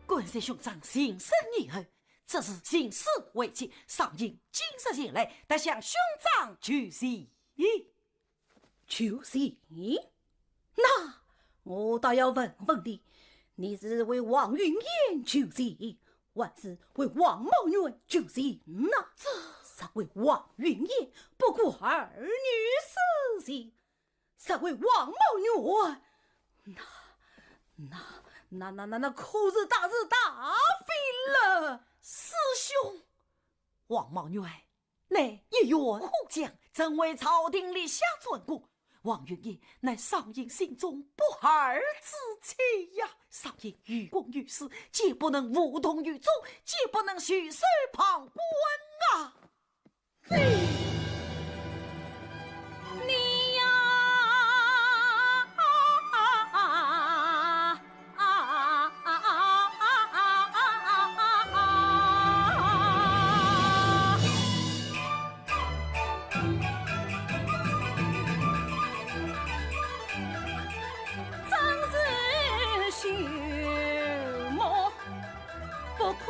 关山兄长心生义恨，这是行事为亲，上应今日前来，得向兄长求喜。求喜？那我倒要问问你，你是为王云燕求喜，还是为王茂元求喜呢？这是为王云燕不顾儿女私情，是为王茂元，那可是大是大非了。师兄，王茂元乃一员武将，曾为朝廷立下尊功。王云燕乃上应心中不二之妻呀，上应于公于私，皆不能无动于衷，皆不能袖手旁观啊！你呀，真是朽木不可。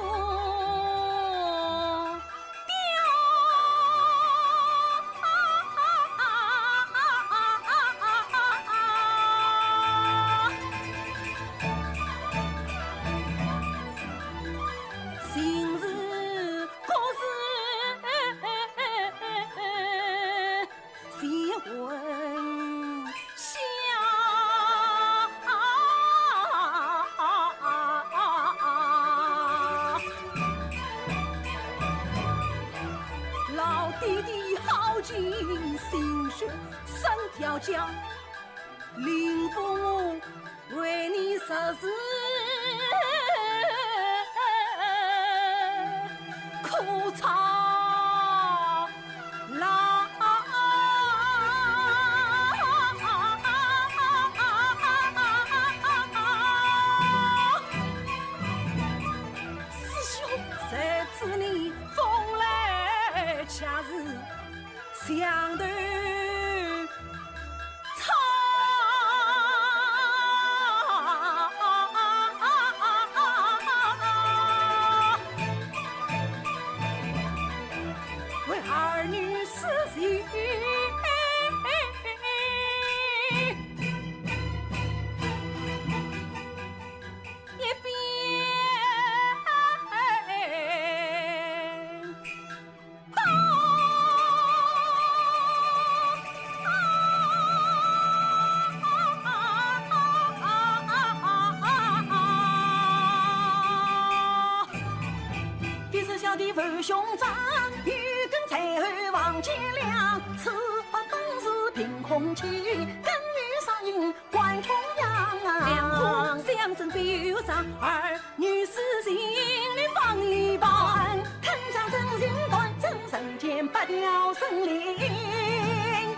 家灵父为你实施苦操是相对唱。为儿女死心。的父兄长，与根才后望见亮，此本是凭空起，根与上因贯同样。两虎相争表彰，儿女私心里放一半，看上真心断，真神间不掉生灵，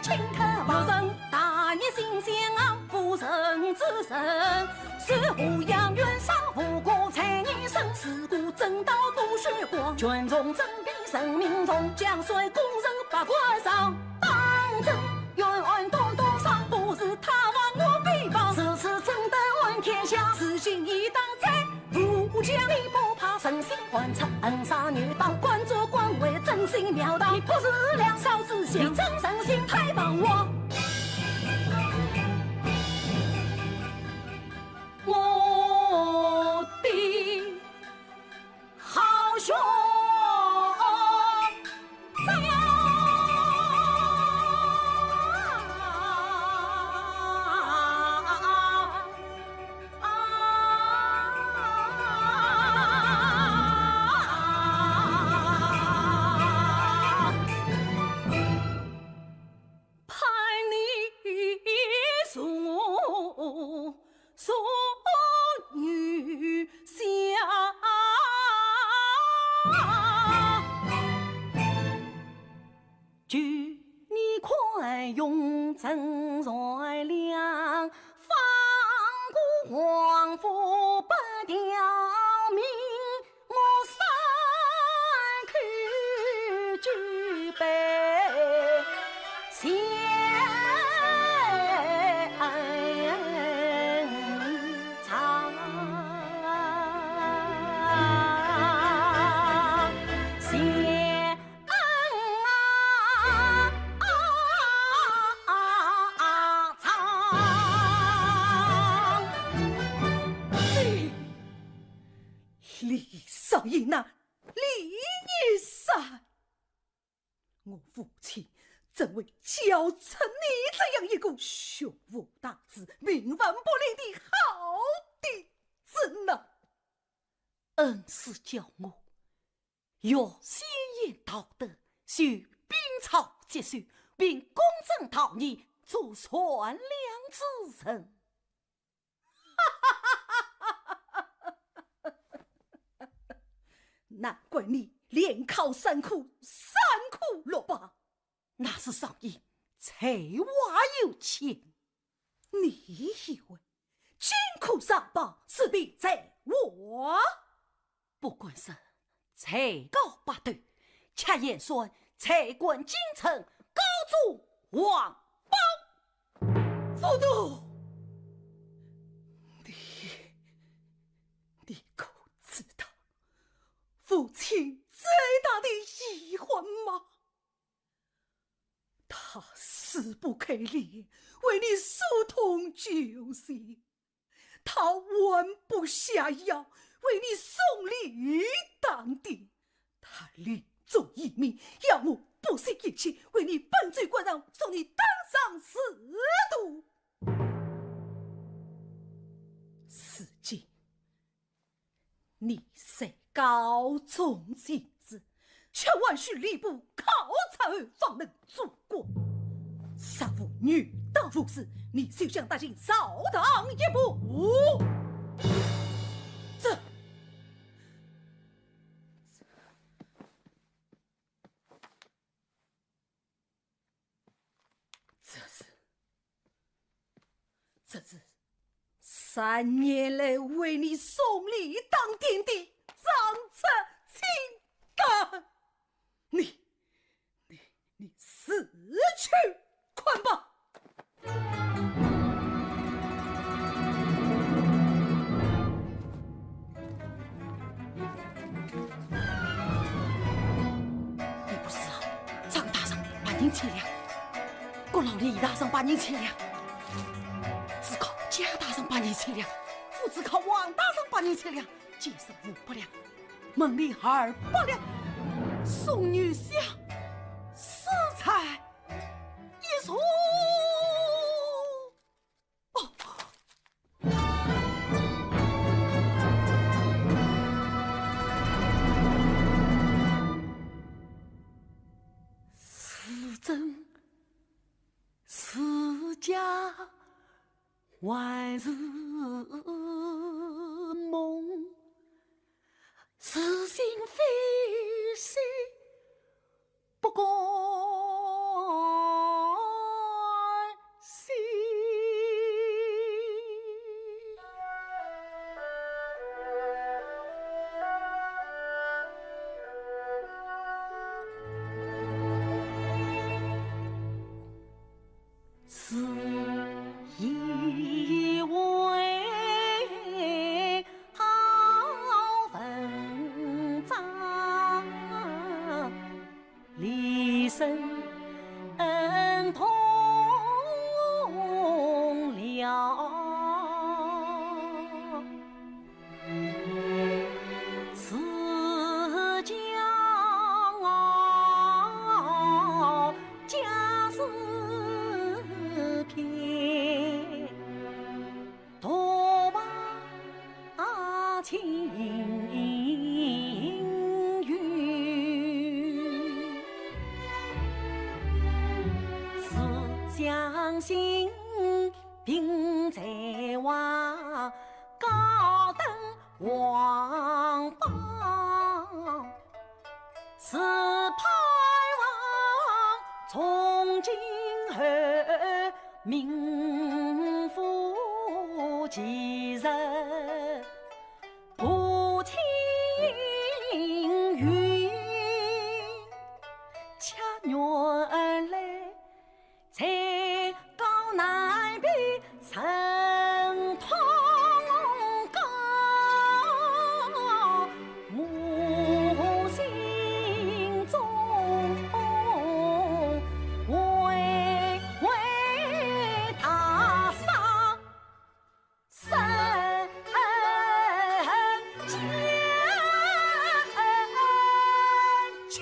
请客有人大业心相，不成之神，是胡杨元上无辜才年生事故，正道不血光，群众争比生命重，将帅工人把关上，当真冤冤多多伤，不是他亡我必报，此次争得问天下，此心一当在不讲理不怕，身心观察恩杀女当，官做官位真心妙道，你不是良少之想，你真神心太帮我。我的好兄真在亮，方古皇父不掉命，我三口举杯相唱。李少英啊，李一山，我父亲怎会教成你这样一个胸无大志、冥顽不灵的好弟子呢？恩师教我要先验道德，修兵草节水，并公正道义，做善良之人。难怪你连考3科3科落榜，那是上因才华有钱。你以为金科上榜是比在我？不管是才高八斗，恰言说才冠京城，高祖王宝。副都，你可知道父亲最大的遗憾吗？他死不开脸为你疏通旧信，他弯不下腰为你送礼当爹，他临终一命要我不惜一切为你本罪关让，送你当上司徒。如今你在高中进士，却万需吏部考察后方能做官。杀父女当父事，你休想大进扫堂一步。这是3年来为你送礼当爹的长策情感，你你死去快吧！你不是啊，张大上把人钱粮，郭老李大上把人钱粮，只靠贾大上把人钱粮，父子靠王大上把人钱粮，皆是500两，门里200两，宋女下4彩1束。真是假，还是梦？是心非是，不关心。是以为好文章，离身同了。是将家事偏，多把情语，是相信并在望高登王榜，是盼望从今后名副其实，不轻云，恰女儿来，才高难比神通高，我心中为他伤身前去。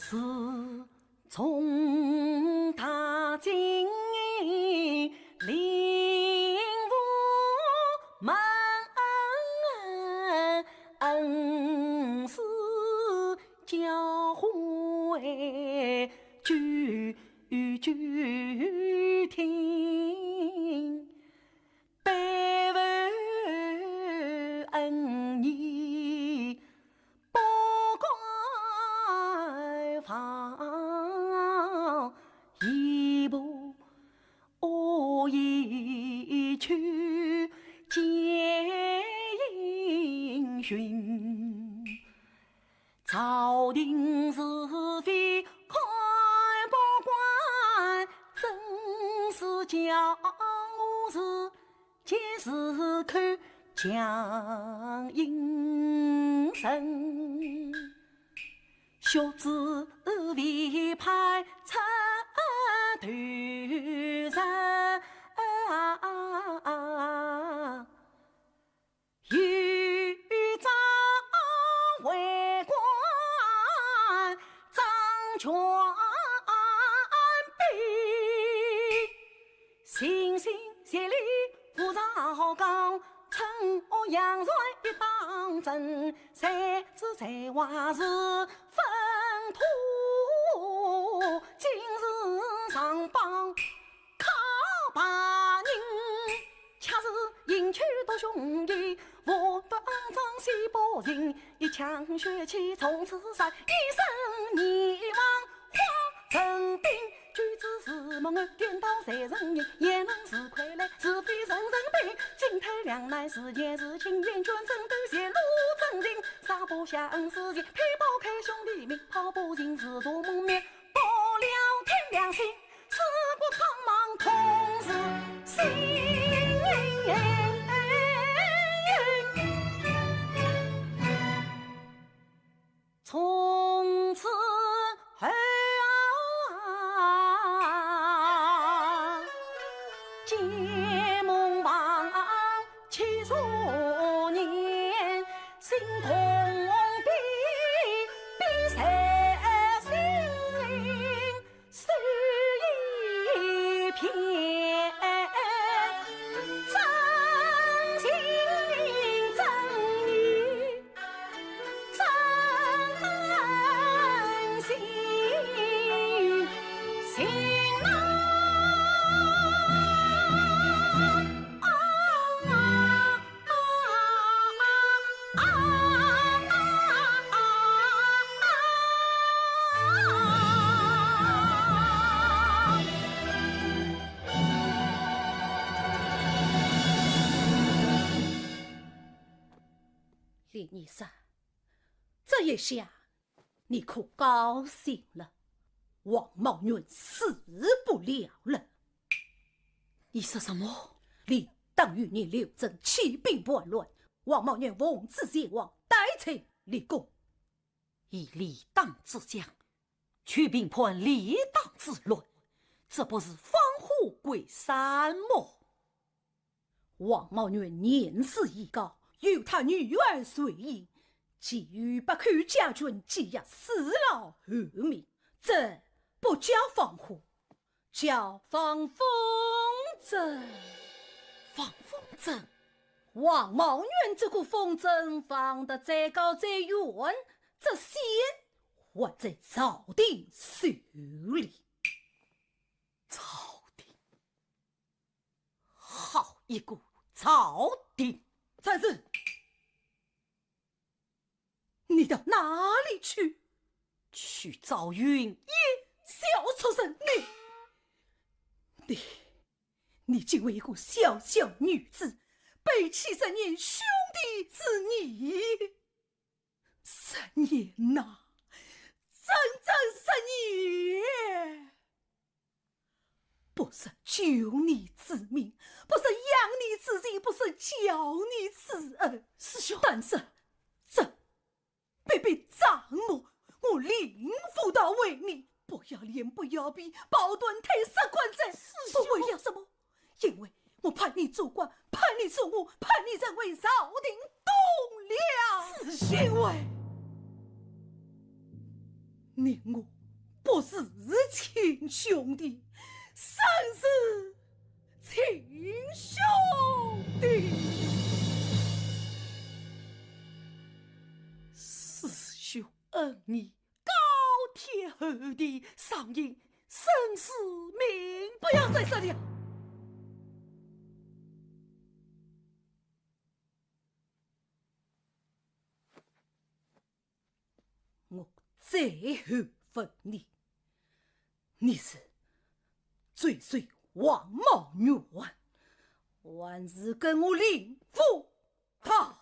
是从他今领悟门恩师教诲句句听，百万恩义不怪放，一步一去皆因循，朝廷是非看不惯，真是叫我是皆是看江阴神，小子为派出头人，豫章为官张全璧，心心协力扶朝纲，趁我杨帅一当真，才知才华是粪土，今日上榜靠把人，恰是迎娶多兄弟，我不肮脏西伯尽，一腔血气从此散，一生遗忘化成冰。举子是梦儿，颠倒谁人言？也能是傀儡，是非人人病。进退两难，是劫是情，愿全身都泄露真情。杀不相思情，皮包开兄弟命，跑不尽是多蒙面。报了天良心，事过苍茫同是心。从此后结梦忘七数年，心空悲悲塞心灵，是一片真心真意真安心心李医生，这一下你可高兴了，王茂云死不了了。你说什么？你等于你刘正起兵叛乱，王茂云奉旨前往代臣立功，以立党之将，去兵叛立党之乱，这不是放虎归山吗？王茂云年事已高，有他女儿随营，急于不看家军积压死老后命，这不叫放虎，叫放风筝。放风筝？王茂云这个风筝放得再高再远，这线还在朝廷手里。朝廷，好一个朝廷！暂时，你到哪里去？去找云烟。小畜生，你竟为一个小小女子背弃10年兄弟之义，10年呐，整10年，不是救你之命，不是养你之情，不是教你之恩，师兄。但是这被掌握，我领辅导为你。不要脸，不要逼，保盾退色官在。不为了什么？因为我盼你做官，盼你做我，盼你成为朝廷栋梁。是因为你我不是亲兄弟，生是亲兄弟。师兄恩义高天厚地，上应生死命。不要再说了。我最后问你，你是追随王茂云，还是跟我领辅他？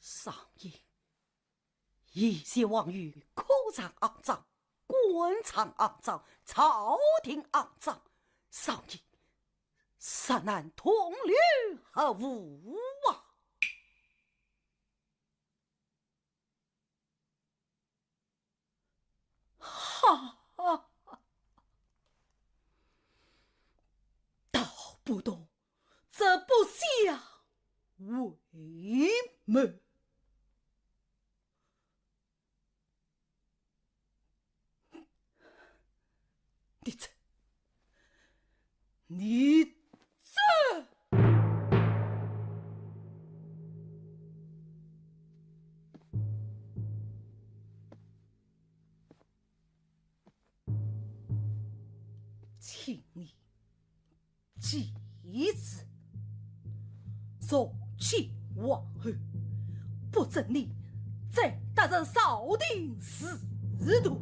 上应一些妄语，口场肮脏，官场肮脏，朝廷肮脏，上应实难同流合污啊！哈，道不懂，这不像为门。你这请你记弟子。从前往后，不准你再踏入少廷仕途，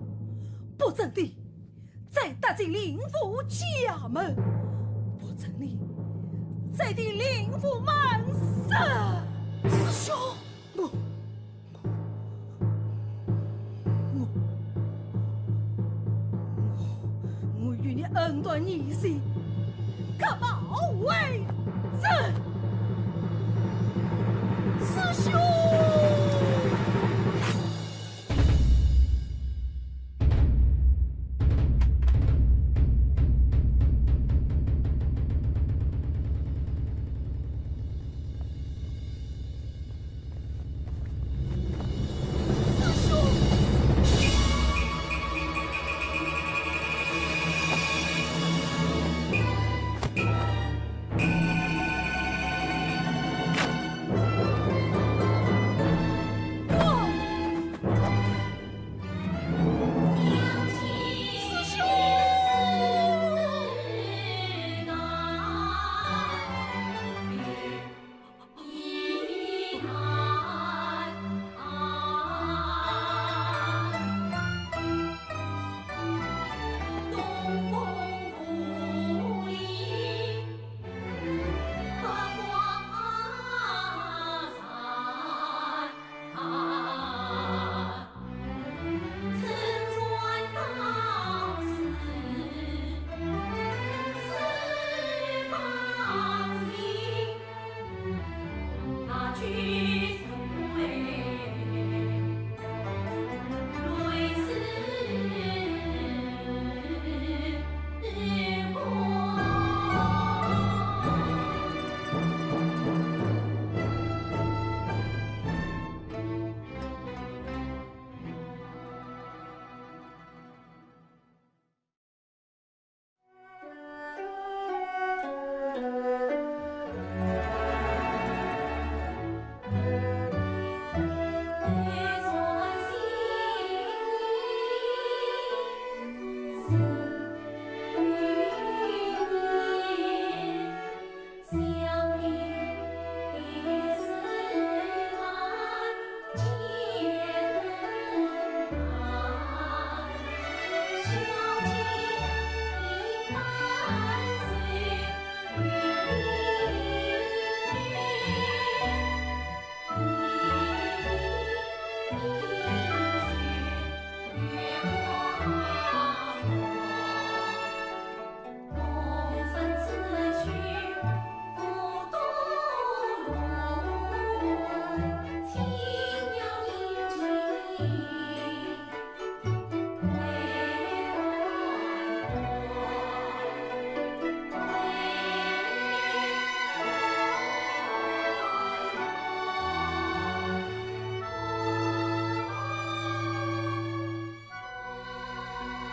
不准你再踏进灵府家门，不准你再对灵府满杀。师兄，我与你恩断义息，可报为真。师兄。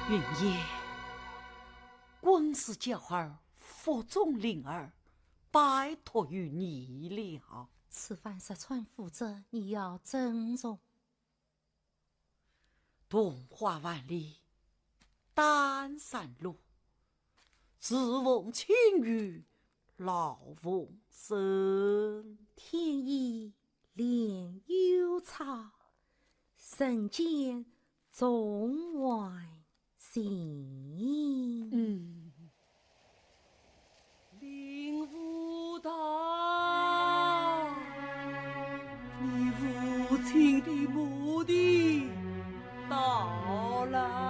云爷，quân师叫儿服众灵儿，拜托于你了。此番石川负责，你要珍重。东华万里，丹山路，自逢青雨老翁生。天意莲幽草，人间总外心。灵武大，你父亲的墓地到了。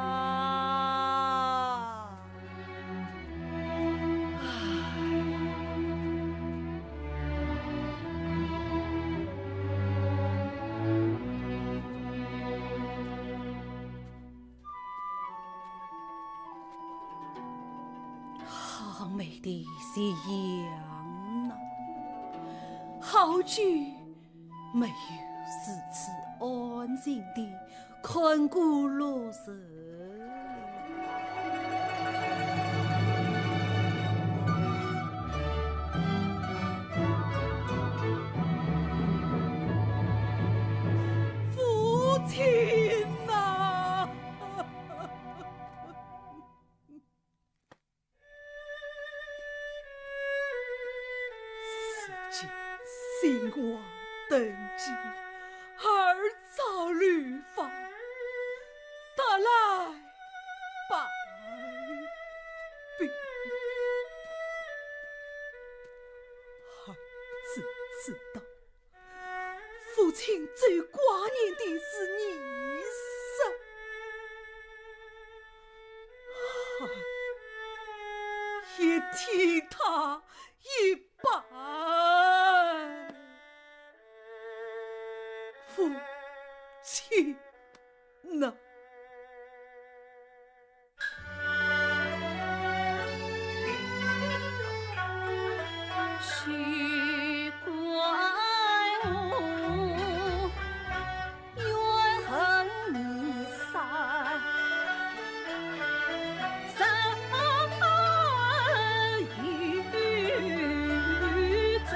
好美的夕阳啊！好久没有如此安静地看过落日。父亲啊！今新王登基，儿造律法，得来百病。孩子知道，父亲最挂念的是你生，也替他一拜。父亲呢？许怪我怨恨你三余罪，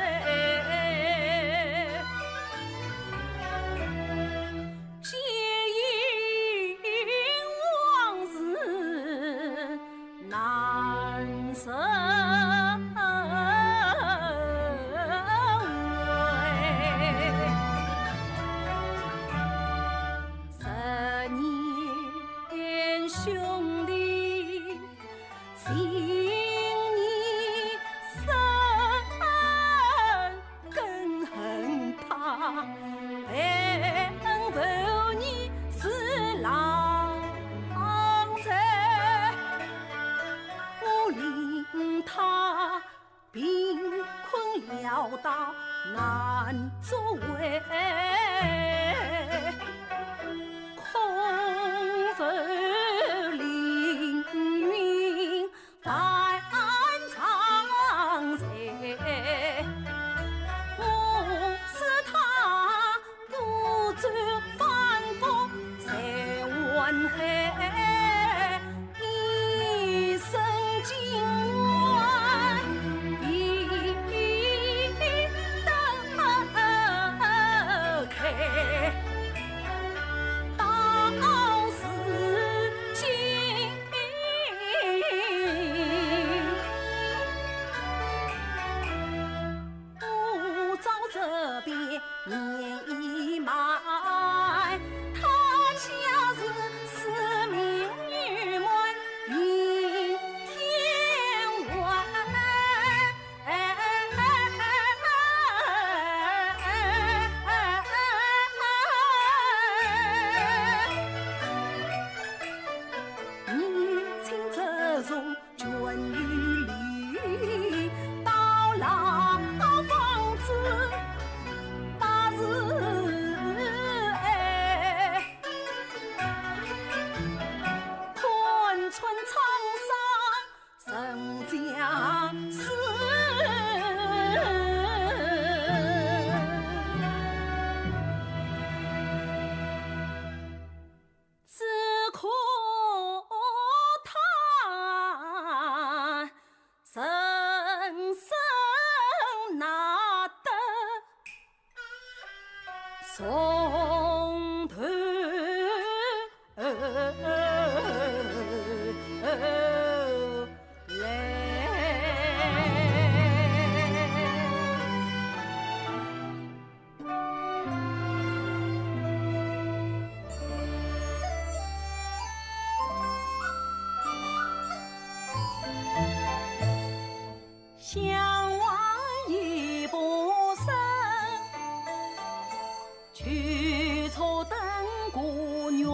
皆因往事难舍。兄弟，心你深，更恨他背负你是郎才，我令他贫困潦倒难作为。空否凌云翻长塞，我是他不知反复在万海，一生情愿必得开。年已迈，他家是名玉满云天外，你亲自从捐于里，到老房子。春沧桑生将死，只可叹生生难得从头相望已不生，去处等故园。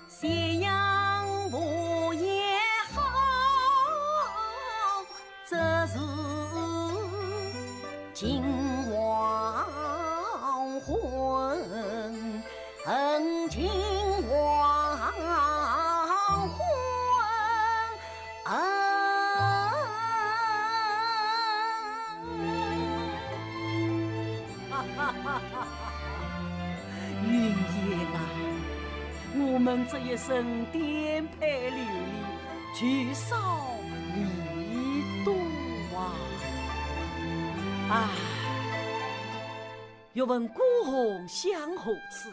斜阳无言好，这是今黄昏，今黄昏。云烟啊，我们这一生颠沛流离，聚少离多啊！唉，欲问孤鸿相何处？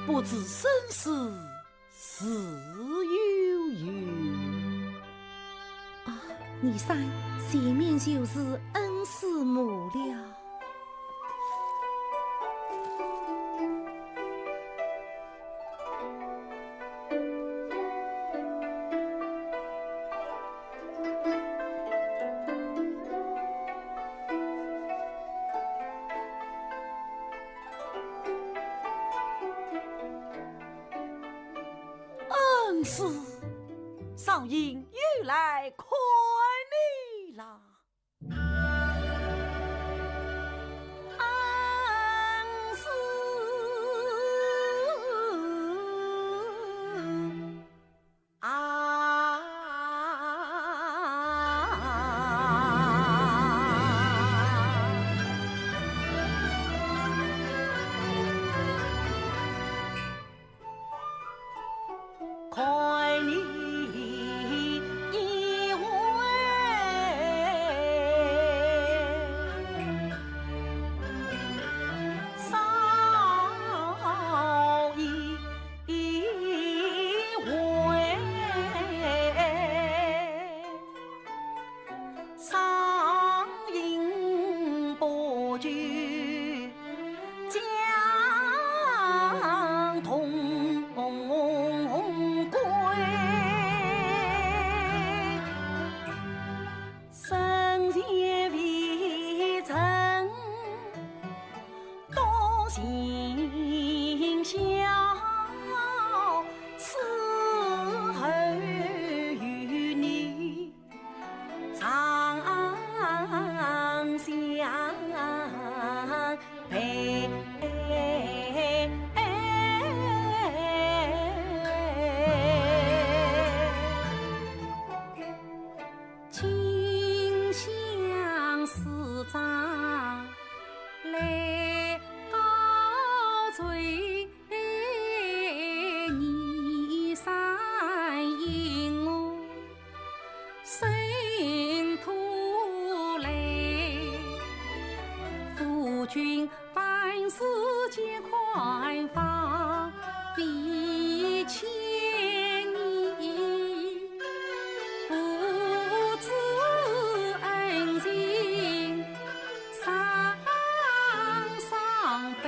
不知生死是悠悠。你猜前面就是恩师母了。恩师，少英又来快你啦！恩师快你一回，少一回，上饮不惧将同归，生前未曾多行孝，死后与你长相陪。亲相师长来告罪，你三引我神土来，夫君万事皆快放，比千年。不知恩情伤伤悲，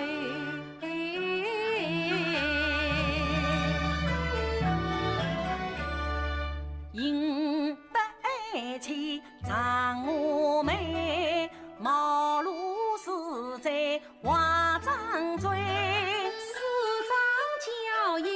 应得爱妻长我妹，茅庐死在华章追。师长教养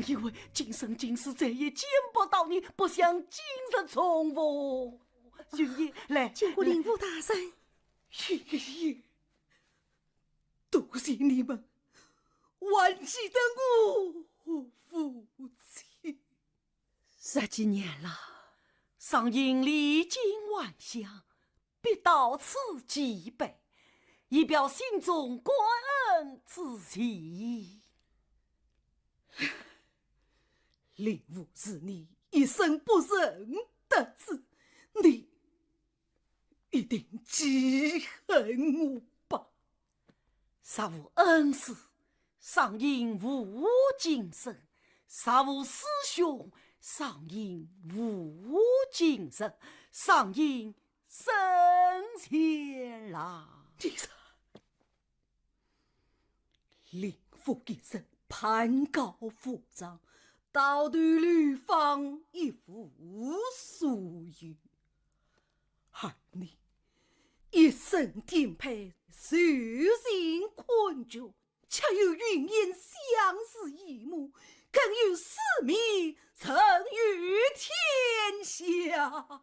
因为今生今世再也见不到你，不想今日重逢。云爷，来，见过灵父大人。云爷，多谢你们挽起的我父亲。10几年了，上英历经万象，必到此祭拜，以表心中感恩之情。令父是你一生不认得字，你一定记恨我吧？杀无恩师，上应无今生；杀无师兄，上应无今生；上应生前郎。你说，令父一生攀高附长，刀断吕方一夫所有，而你一生颠沛，受尽困窘，却有云烟相识一幕，更有使命成于天下。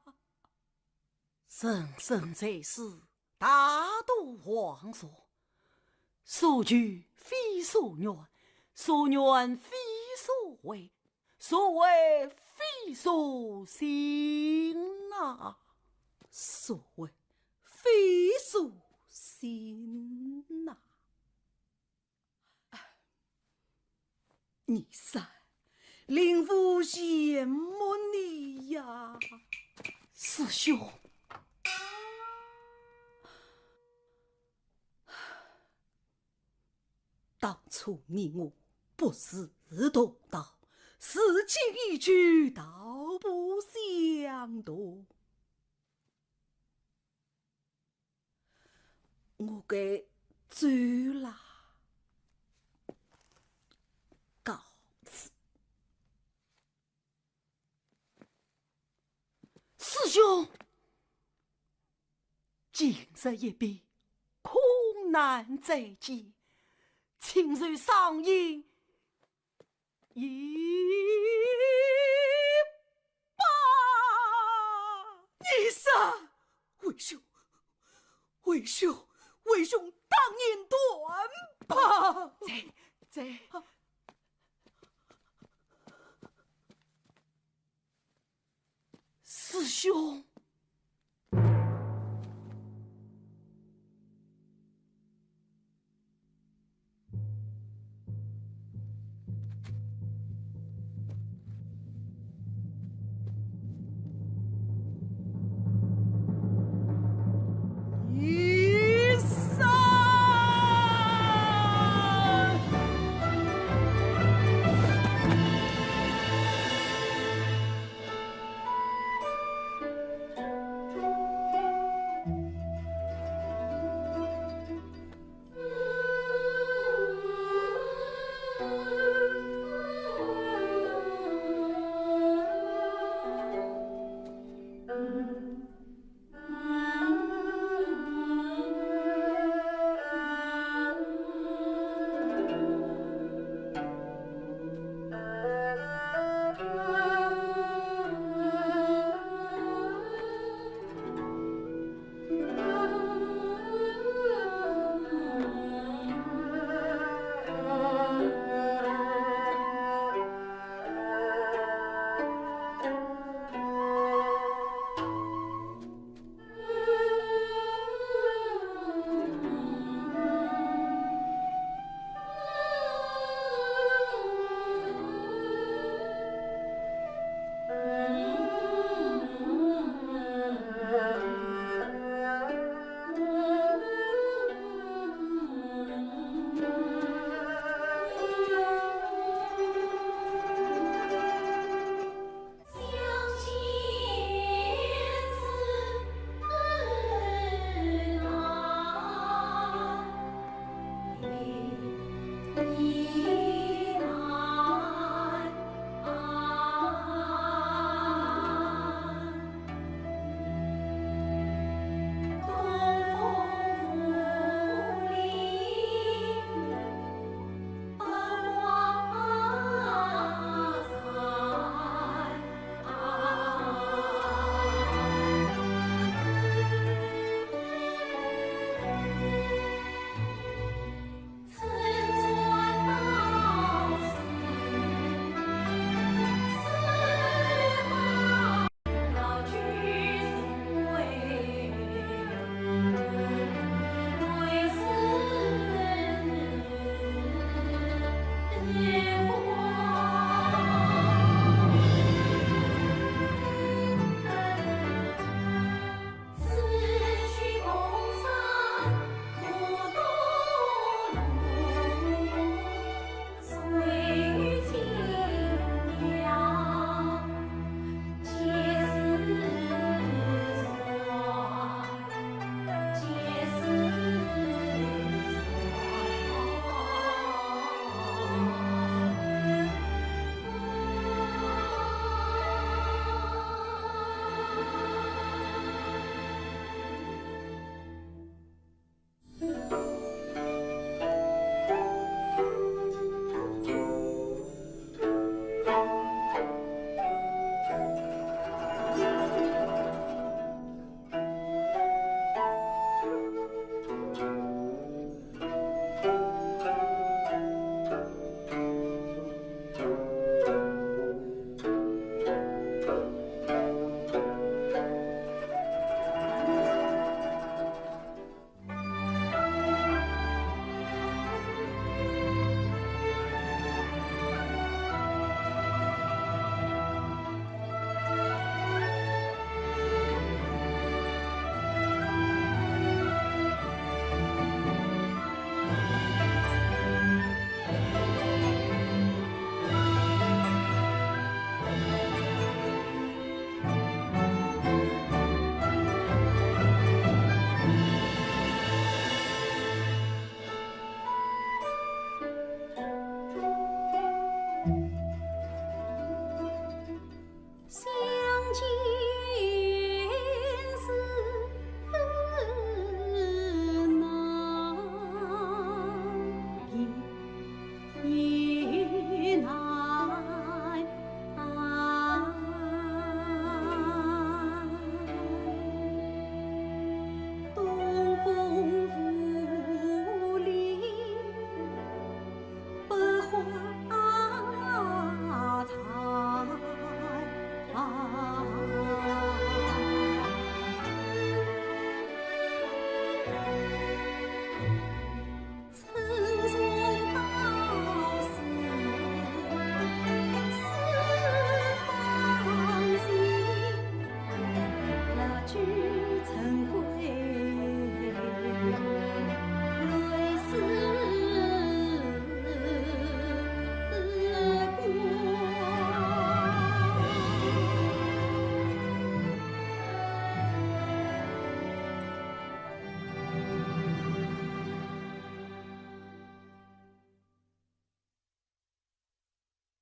生生在世，大度皇所，所求非所愿，所愿非所为，所为非所行啊！所谓非所行呐。你三，令父羡慕你呀，师兄。当初你我不识同道，此情一去，道不相同。我该走了，告辞。师兄，今日一别，空难再见。请随上映一把。你三，为兄当年断吧！在。师兄。